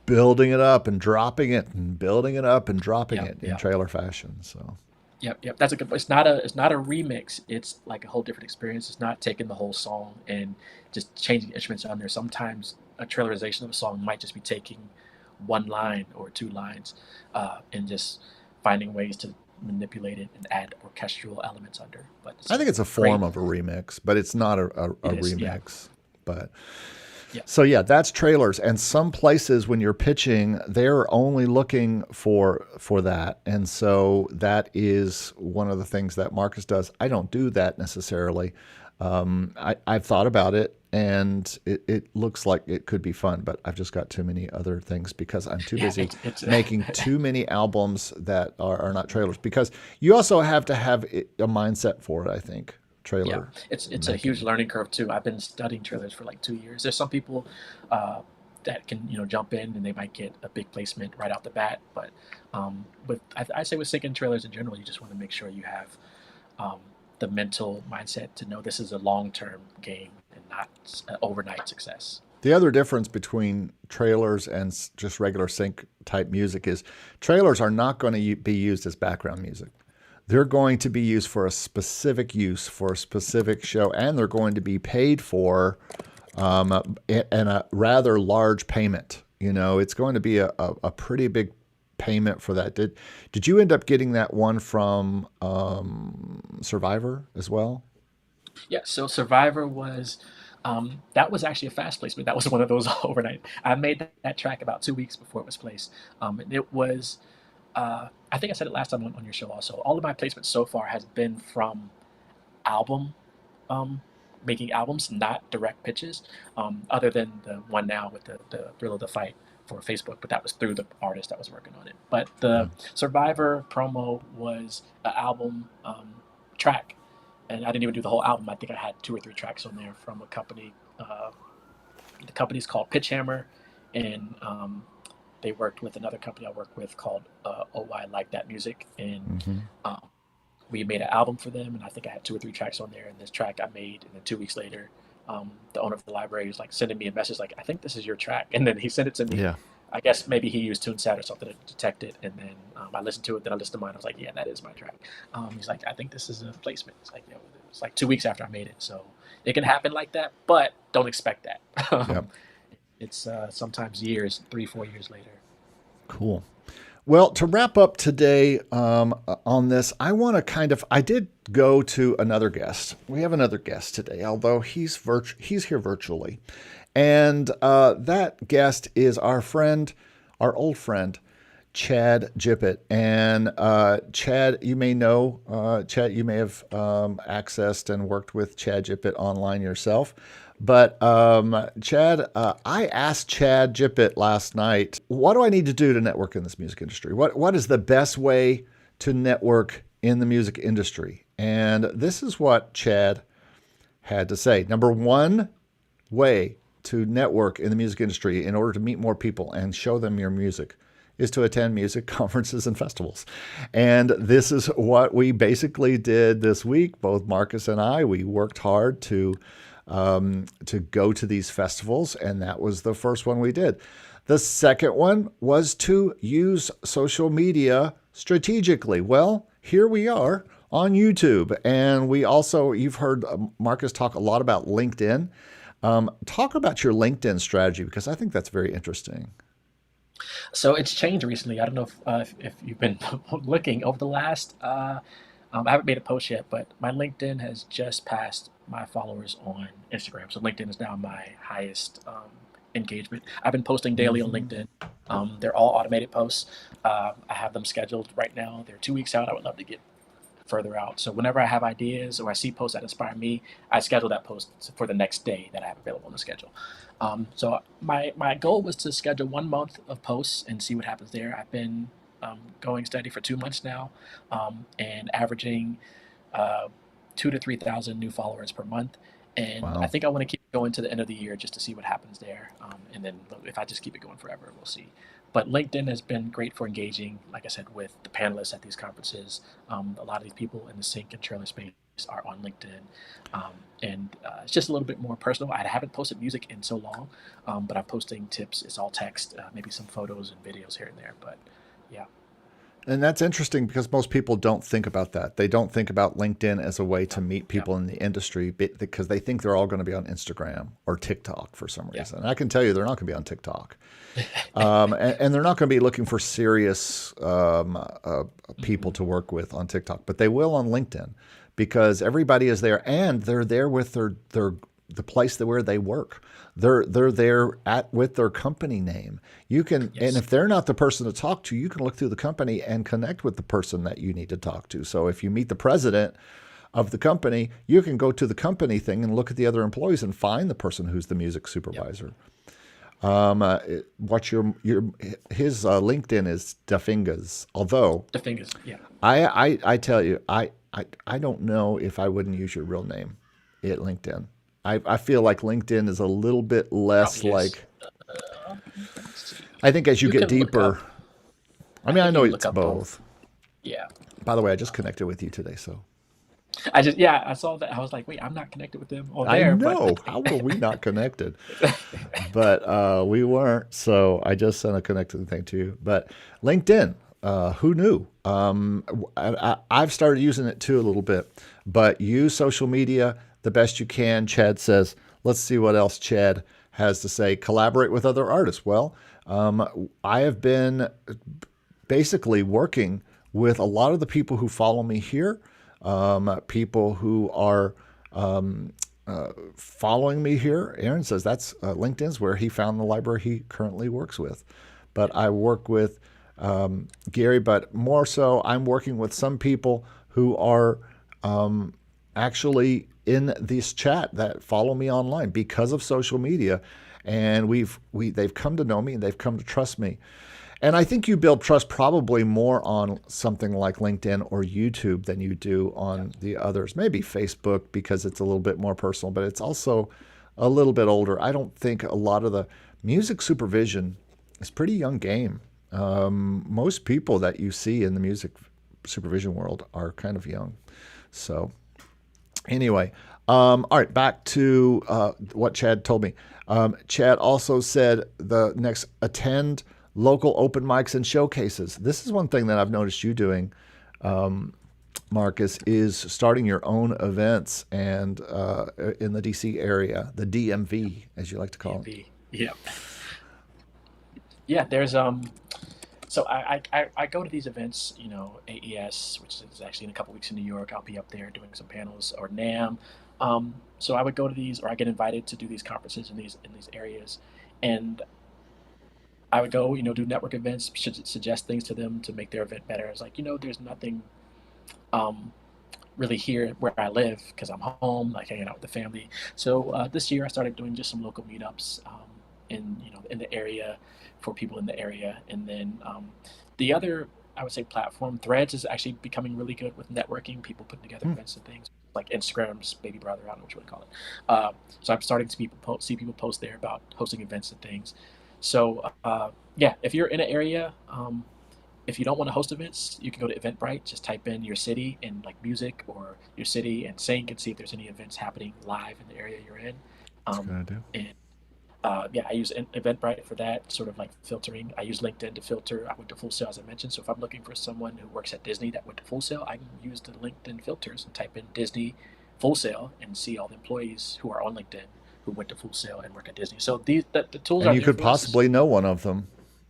building it up and dropping it and building it up and dropping Yep, it in yep, trailer fashion. So. yep, yep. That's a good. It's not a remix. It's like a whole different experience. It's not taking the whole song and just changing instruments on there. Sometimes a trailerization of a song might just be taking one line or two lines, and just finding ways to manipulate it and add orchestral elements under. But it's I a think it's a great. form of a remix, but it's not a It is. Yeah. remix. But Yeah. so yeah, that's trailers. And some places when you're pitching, they're only looking for that. And so that is one of the things that Marcus does. I don't do that necessarily. I've thought about it and it looks like it could be fun, but I've just got too many other things because I'm too Yeah. busy It's making too many albums that are not trailers. Because you also have to have a mindset for it, I think, yeah. trailer It's a huge making. learning curve too. I've been studying trailers for like 2 years. There's some people uh, that can jump in and they might get a big placement right off the bat, but I say with sync trailers in general, you just want to make sure you have um, the mental mindset to know this is a long term game and not an overnight success. The other difference between trailers and just regular sync type music is trailers are not going to be used as background music. They're going to be used for a specific use, for a specific show, and they're going to be paid for and a rather large payment. You know, it's going to be a pretty big payment for that. Did you end up getting that one from Survivor as well? Yeah, so Survivor was that was actually a fast placement. That was one of those overnight. I made that track about 2 weeks before it was placed. And it was I think I said it last time on your show also. All of my placements so far has been from album um, making albums, not direct pitches. Other than the one now with the Thrill of the Fight for Facebook, but that was through the artist that was working on it. But Yeah. the Survivor promo was an album track, and I didn't even do the whole album. I think I had two or three tracks on there from a company. The company's called Pitch Hammer, and they worked with another company I work with called Oh I Like That Music, and Hmm. um, we made an album for them, and I think I had 2 or 3 tracks on there. And this track I made, and then 2 weeks later, the owner of the library was like sending me a message like, "I think this is your track," and then he sent it to me. Yeah. I guess maybe he used TuneSat or something to detect it, and then I listened to it. Then I listened to mine. I was like, "Yeah, that is my track." He's like, "I think this is a placement." It's like, it's like 2 weeks after I made it, so it can happen like that, but don't expect that. Yeah. It's sometimes years, 3, 4 years later. Cool. Well, to wrap up today on this, I did go to another guest. We have another guest today, although he's here virtually. And that guest is our old friend, Chad GiPiT. And Chad, you may know, Chad, you may have accessed and worked with Chad GiPiT online yourself. But Chad, I asked Chad GiPiT last night, what do I need to do to network in this music industry? What is the best way to network in the music industry? And this is what Chad had to say. Number one way to network in the music industry in order to meet more people and show them your music is to attend music conferences and festivals. And this is what we basically did this week. Both Marcus and I, we worked hard to go to these festivals, and that was the first one we did. The second one was to use social media strategically. Well, here we are on YouTube, and you've heard Marcus talk a lot about LinkedIn. Talk about your LinkedIn strategy, because I think that's very interesting. So it's changed recently. I don't know if you've been looking over the last. I haven't made a post yet, but my LinkedIn has just passed my followers on Instagram. So LinkedIn is now my highest engagement. I've been posting daily on Hmm. LinkedIn. They're all automated posts. I have them scheduled right now. They're 2 weeks out. I would love to get further out. So whenever I have ideas or I see posts that inspire me, I schedule that post for the next day that I have available on the schedule. So my goal was to schedule 1 month of posts and see what happens there. I've been going steady for 2 months now, and averaging uh, 2 to 3 thousand new followers per month. And I Wow. think I want to keep going to the end of the year just to see what happens there. And then if I just keep it going forever, we'll see. But LinkedIn has been great for engaging, like I said, with the panelists at these conferences. A lot of these people in the sync and trailer space are on LinkedIn. And it's just a little bit more personal. I haven't posted music in so long, but I'm posting tips. It's all text, maybe some photos and videos here and there. But yeah, And that's interesting because most people don't think about that. They don't think about LinkedIn as a way to meet yeah, people in the industry because they think they're all going to be on Instagram or TikTok for some yeah. reason. And I can tell you they're not going to be on TikTok. And they're not going to be looking for serious people Hmm. to work with on TikTok, but they will on LinkedIn because everybody is there and they're there with the place where they work. They're there at with their company name. And Yes. if they're not the person to talk to, you can look through the company and connect with the person that you need to talk to. So if you meet the president of the company, you can go to the company thing and look at the other employees and find the person who's the music Yep. supervisor. What your his LinkedIn is Fingaz. Although The fingers. Yeah. I tell you, I don't know if I wouldn't use your real name at LinkedIn. I feel like LinkedIn is a little bit less Probably is. like. Let's see. I think as you You get can look deeper, up. I I mean, I think know you can look it's up both. both. Yeah. By the way, I just connected with you today, so Yeah, I saw that. I was like, wait, I'm not connected with them on I there, but know. let's How see. were we not connected? But we weren't. So I just sent a connected thing to you. But LinkedIn, who knew? I've started using it too a little bit. But use social media the best you can. Chad says, let's see what else Chad has to say. Collaborate with other artists. Well, I have been basically working with a lot of the people who follow me here, people who are following me here. Aaron says that's LinkedIn's where he found the library he currently works with. But Yeah. I work with Gary, but more so, I'm working with some people who are actually in this chat that follow me online because of social media, and they've come to know me and they've come to trust me. And I think you build trust probably more on something like LinkedIn or YouTube than you do Yeah. on the others. Maybe Facebook because it's a little bit more personal, but it's also a little bit older. I don't think a lot of the music supervision It's a pretty young game. Most people that you see in the music supervision world are kind of young. So anyway, all right, back to what Chad told me. Chad also said the next attend local open mics and showcases. This is one thing that I've noticed you doing, Marcus, is starting your own events and in the DC area, the DMV, as you like to call it. DMV. Yeah. Yeah, there's so I go to these events, AES, which is actually in a couple weeks in New York. I'll be up there doing some panels, or NAM. So I would go to these, or I get invited to do these conferences in these areas, and I would go, do network events, should suggest things to them to make their event better. It's like, there's nothing um, really here where I live because I'm home, like hanging out with the family. So this year I started doing just some local meetups in the area for people in the area, and then the other, I would say, platform Threads is actually becoming really good with networking. People putting together events and things like Instagram's baby brother. I don't know what you would call it. So I'm starting to see people post there about hosting events and things. So yeah, if you're in an area, if you don't want to host events, you can go to Eventbrite. Just type in your city and like music or your city and sync and see if there's any events happening live in the area you're in. That's a good idea. And yeah, I use Eventbrite for that sort of like filtering. I use LinkedIn to filter. I went to Full Sail, as I mentioned. So if I'm looking for someone who works at Disney that went to Full Sail, I can use the LinkedIn filters and type in Disney Full Sail and see all the employees who are on LinkedIn who went to Full Sail and work at Disney. So the tools And are you there could for us. possibly know one of them,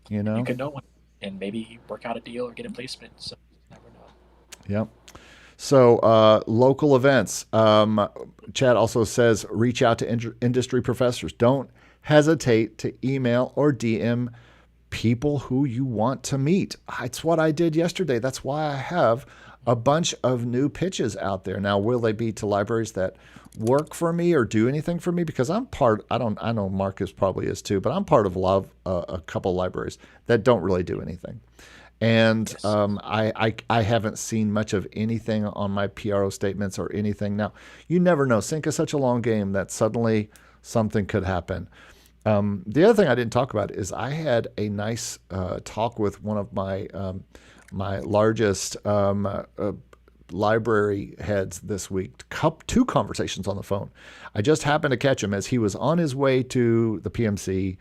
you You know? can know one and maybe work out a deal or get a placement. So you never know. Yep. So, local events. Chad also says reach out to industry professors. Don't hesitate to email or DM people who you want to meet. It's what I did yesterday. That's why I have a bunch of new pitches out there. Now, will they be to libraries that work for me or do anything for me? Because I'm part, I don't, I know Marcus probably is too, but I'm part of a couple libraries that don't really do anything. And Yes. I haven't seen much of anything on my PRO statements or anything. Now, you never know. Sync is such a long game that suddenly something could happen. The other thing I didn't talk about is I had a nice talk with one of my largest library heads this week. Two conversations on the phone. I just happened to catch him as he was on his way to the PMC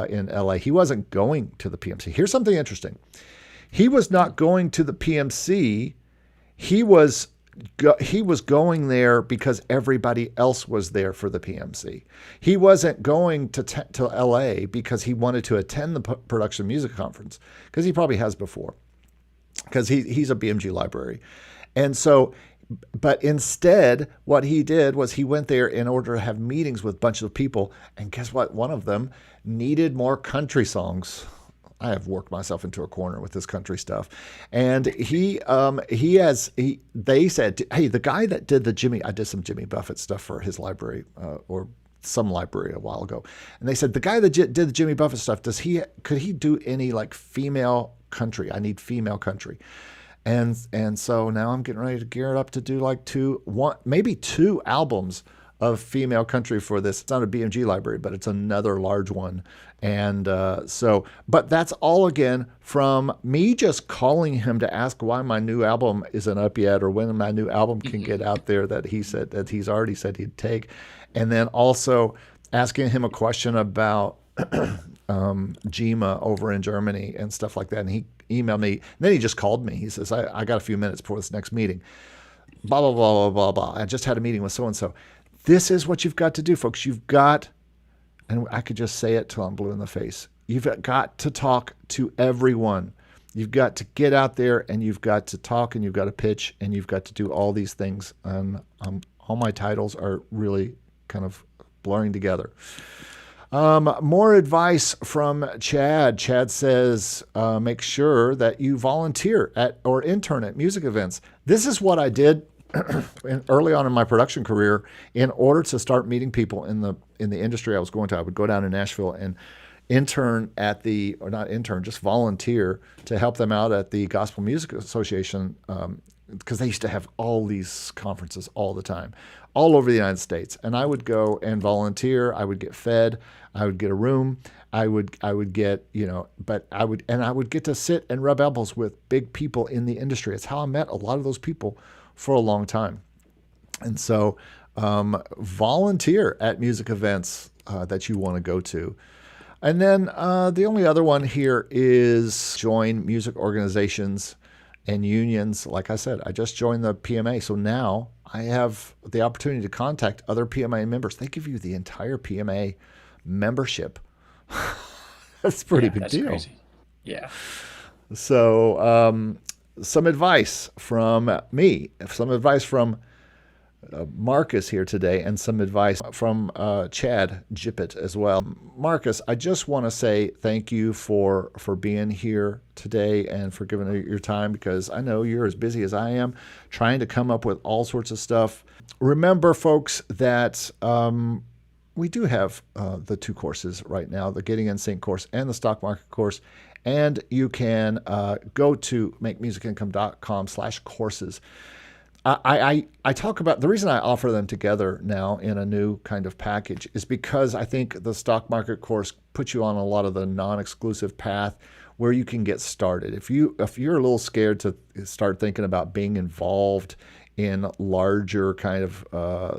in LA. He wasn't going to the PMC. Here's something interesting. He was not going to the PMC. He was he was going there because everybody else was there for the PMC. He wasn't going to LA because he wanted to attend the production music conference, because he probably has before, because he's a BMG library. And so, but instead, what he did was he went there in order to have meetings with a bunch of people. And guess what? One of them needed more country songs. I have worked myself into a corner with this country stuff. And they said, hey, the guy that did I did some Jimmy Buffett stuff for his library, or some library a while ago. And they said, the guy that did the Jimmy Buffett stuff, could he do any like female country? I need female country. And so now I'm getting ready to gear it up to do like maybe two albums of female country for this. It's not a BMG library, but it's another large one. And but that's all again from me just calling him to ask why my new album isn't up yet, or when my new album can get out there that he's already said he'd take. And then also asking him a question about GEMA over in Germany and stuff like that. And he emailed me. And then he just called me. He says, I got a few minutes before this next meeting. Blah, blah, blah, blah, blah, blah. I just had a meeting with so-and-so. This is what you've got to do, folks. You've got, and I could just say it till I'm blue in the face, you've got to talk to everyone. You've got to get out there and you've got to talk and you've got to pitch and you've got to do all these things. And all my titles are really kind of blurring together. More advice from Chad. Chad says, make sure that you volunteer at or intern at music events. This is what I did early on in my production career in order to start meeting people in the industry I was going to. I would go down to Nashville and intern just volunteer to help them out at the Gospel Music Association, because they used to have all these conferences all the time. all over the United States. And I would go and volunteer. I would get fed. I would get a room. I would get, but I would get to sit and rub elbows with big people in the industry. It's how I met a lot of those people for a long time. And so volunteer at music events that you want to go to. And then the only other one here is join music organizations and unions. Like I said, I just joined the PMA. So now I have the opportunity to contact other PMA members. They give you the entire PMA membership. That's a pretty big deal. Crazy. Yeah. So some advice from me, some advice from Marcus here today, and some advice from Chad GiPiT as well. Marcus, I just want to say thank you for being here today and for giving your time, because I know you're as busy as I am trying to come up with all sorts of stuff. Remember, folks, that we do have the 2 courses right now, the Getting in Sync course and the Stock Market course. And you can go to makemusicincome.com/courses. I talk about the reason I offer them together now in a new kind of package is because I think the stock market course puts you on a lot of the non-exclusive path where you can get started. If you're a little scared to start thinking about being involved in larger kind of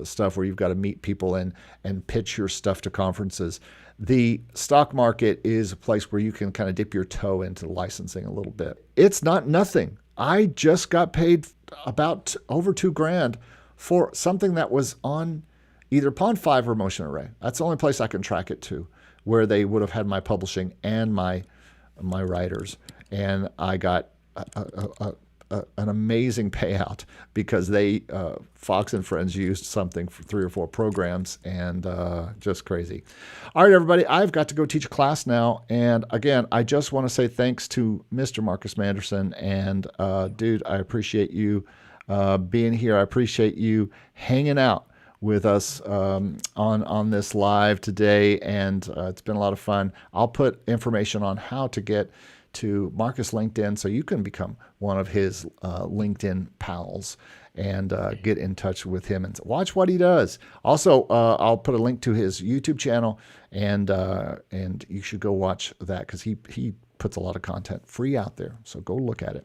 stuff where you've got to meet people and pitch your stuff to conferences, the stock market is a place where you can kind of dip your toe into licensing a little bit. It's not nothing. I just got paid about over $2,000 for something that was on either Pond 5 or Motion Array. That's the only place I can track it to, where they would have had my publishing and my writers. And I got an amazing payout because they Fox and Friends used something for 3 or 4 programs, and just crazy. All right, everybody, I've got to go teach a class now. And again, I just want to say thanks to Mr. Marcus Manderson. And dude, I appreciate you being here. I appreciate you hanging out with us on this live today. And it's been a lot of fun. I'll put information on how to get to Marcus LinkedIn so you can become one of his LinkedIn pals and get in touch with him and watch what he does. Also, I'll put a link to his YouTube channel, and you should go watch that because he puts a lot of content free out there. So go look at it.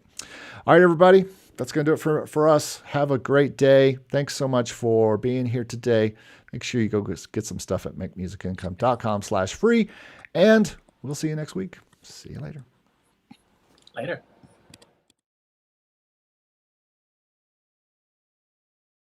All right, everybody, that's going to do it for us. Have a great day. Thanks so much for being here today. Make sure you go get some stuff at makemusicincome.com/free, and we'll see you next week. See you later. Later.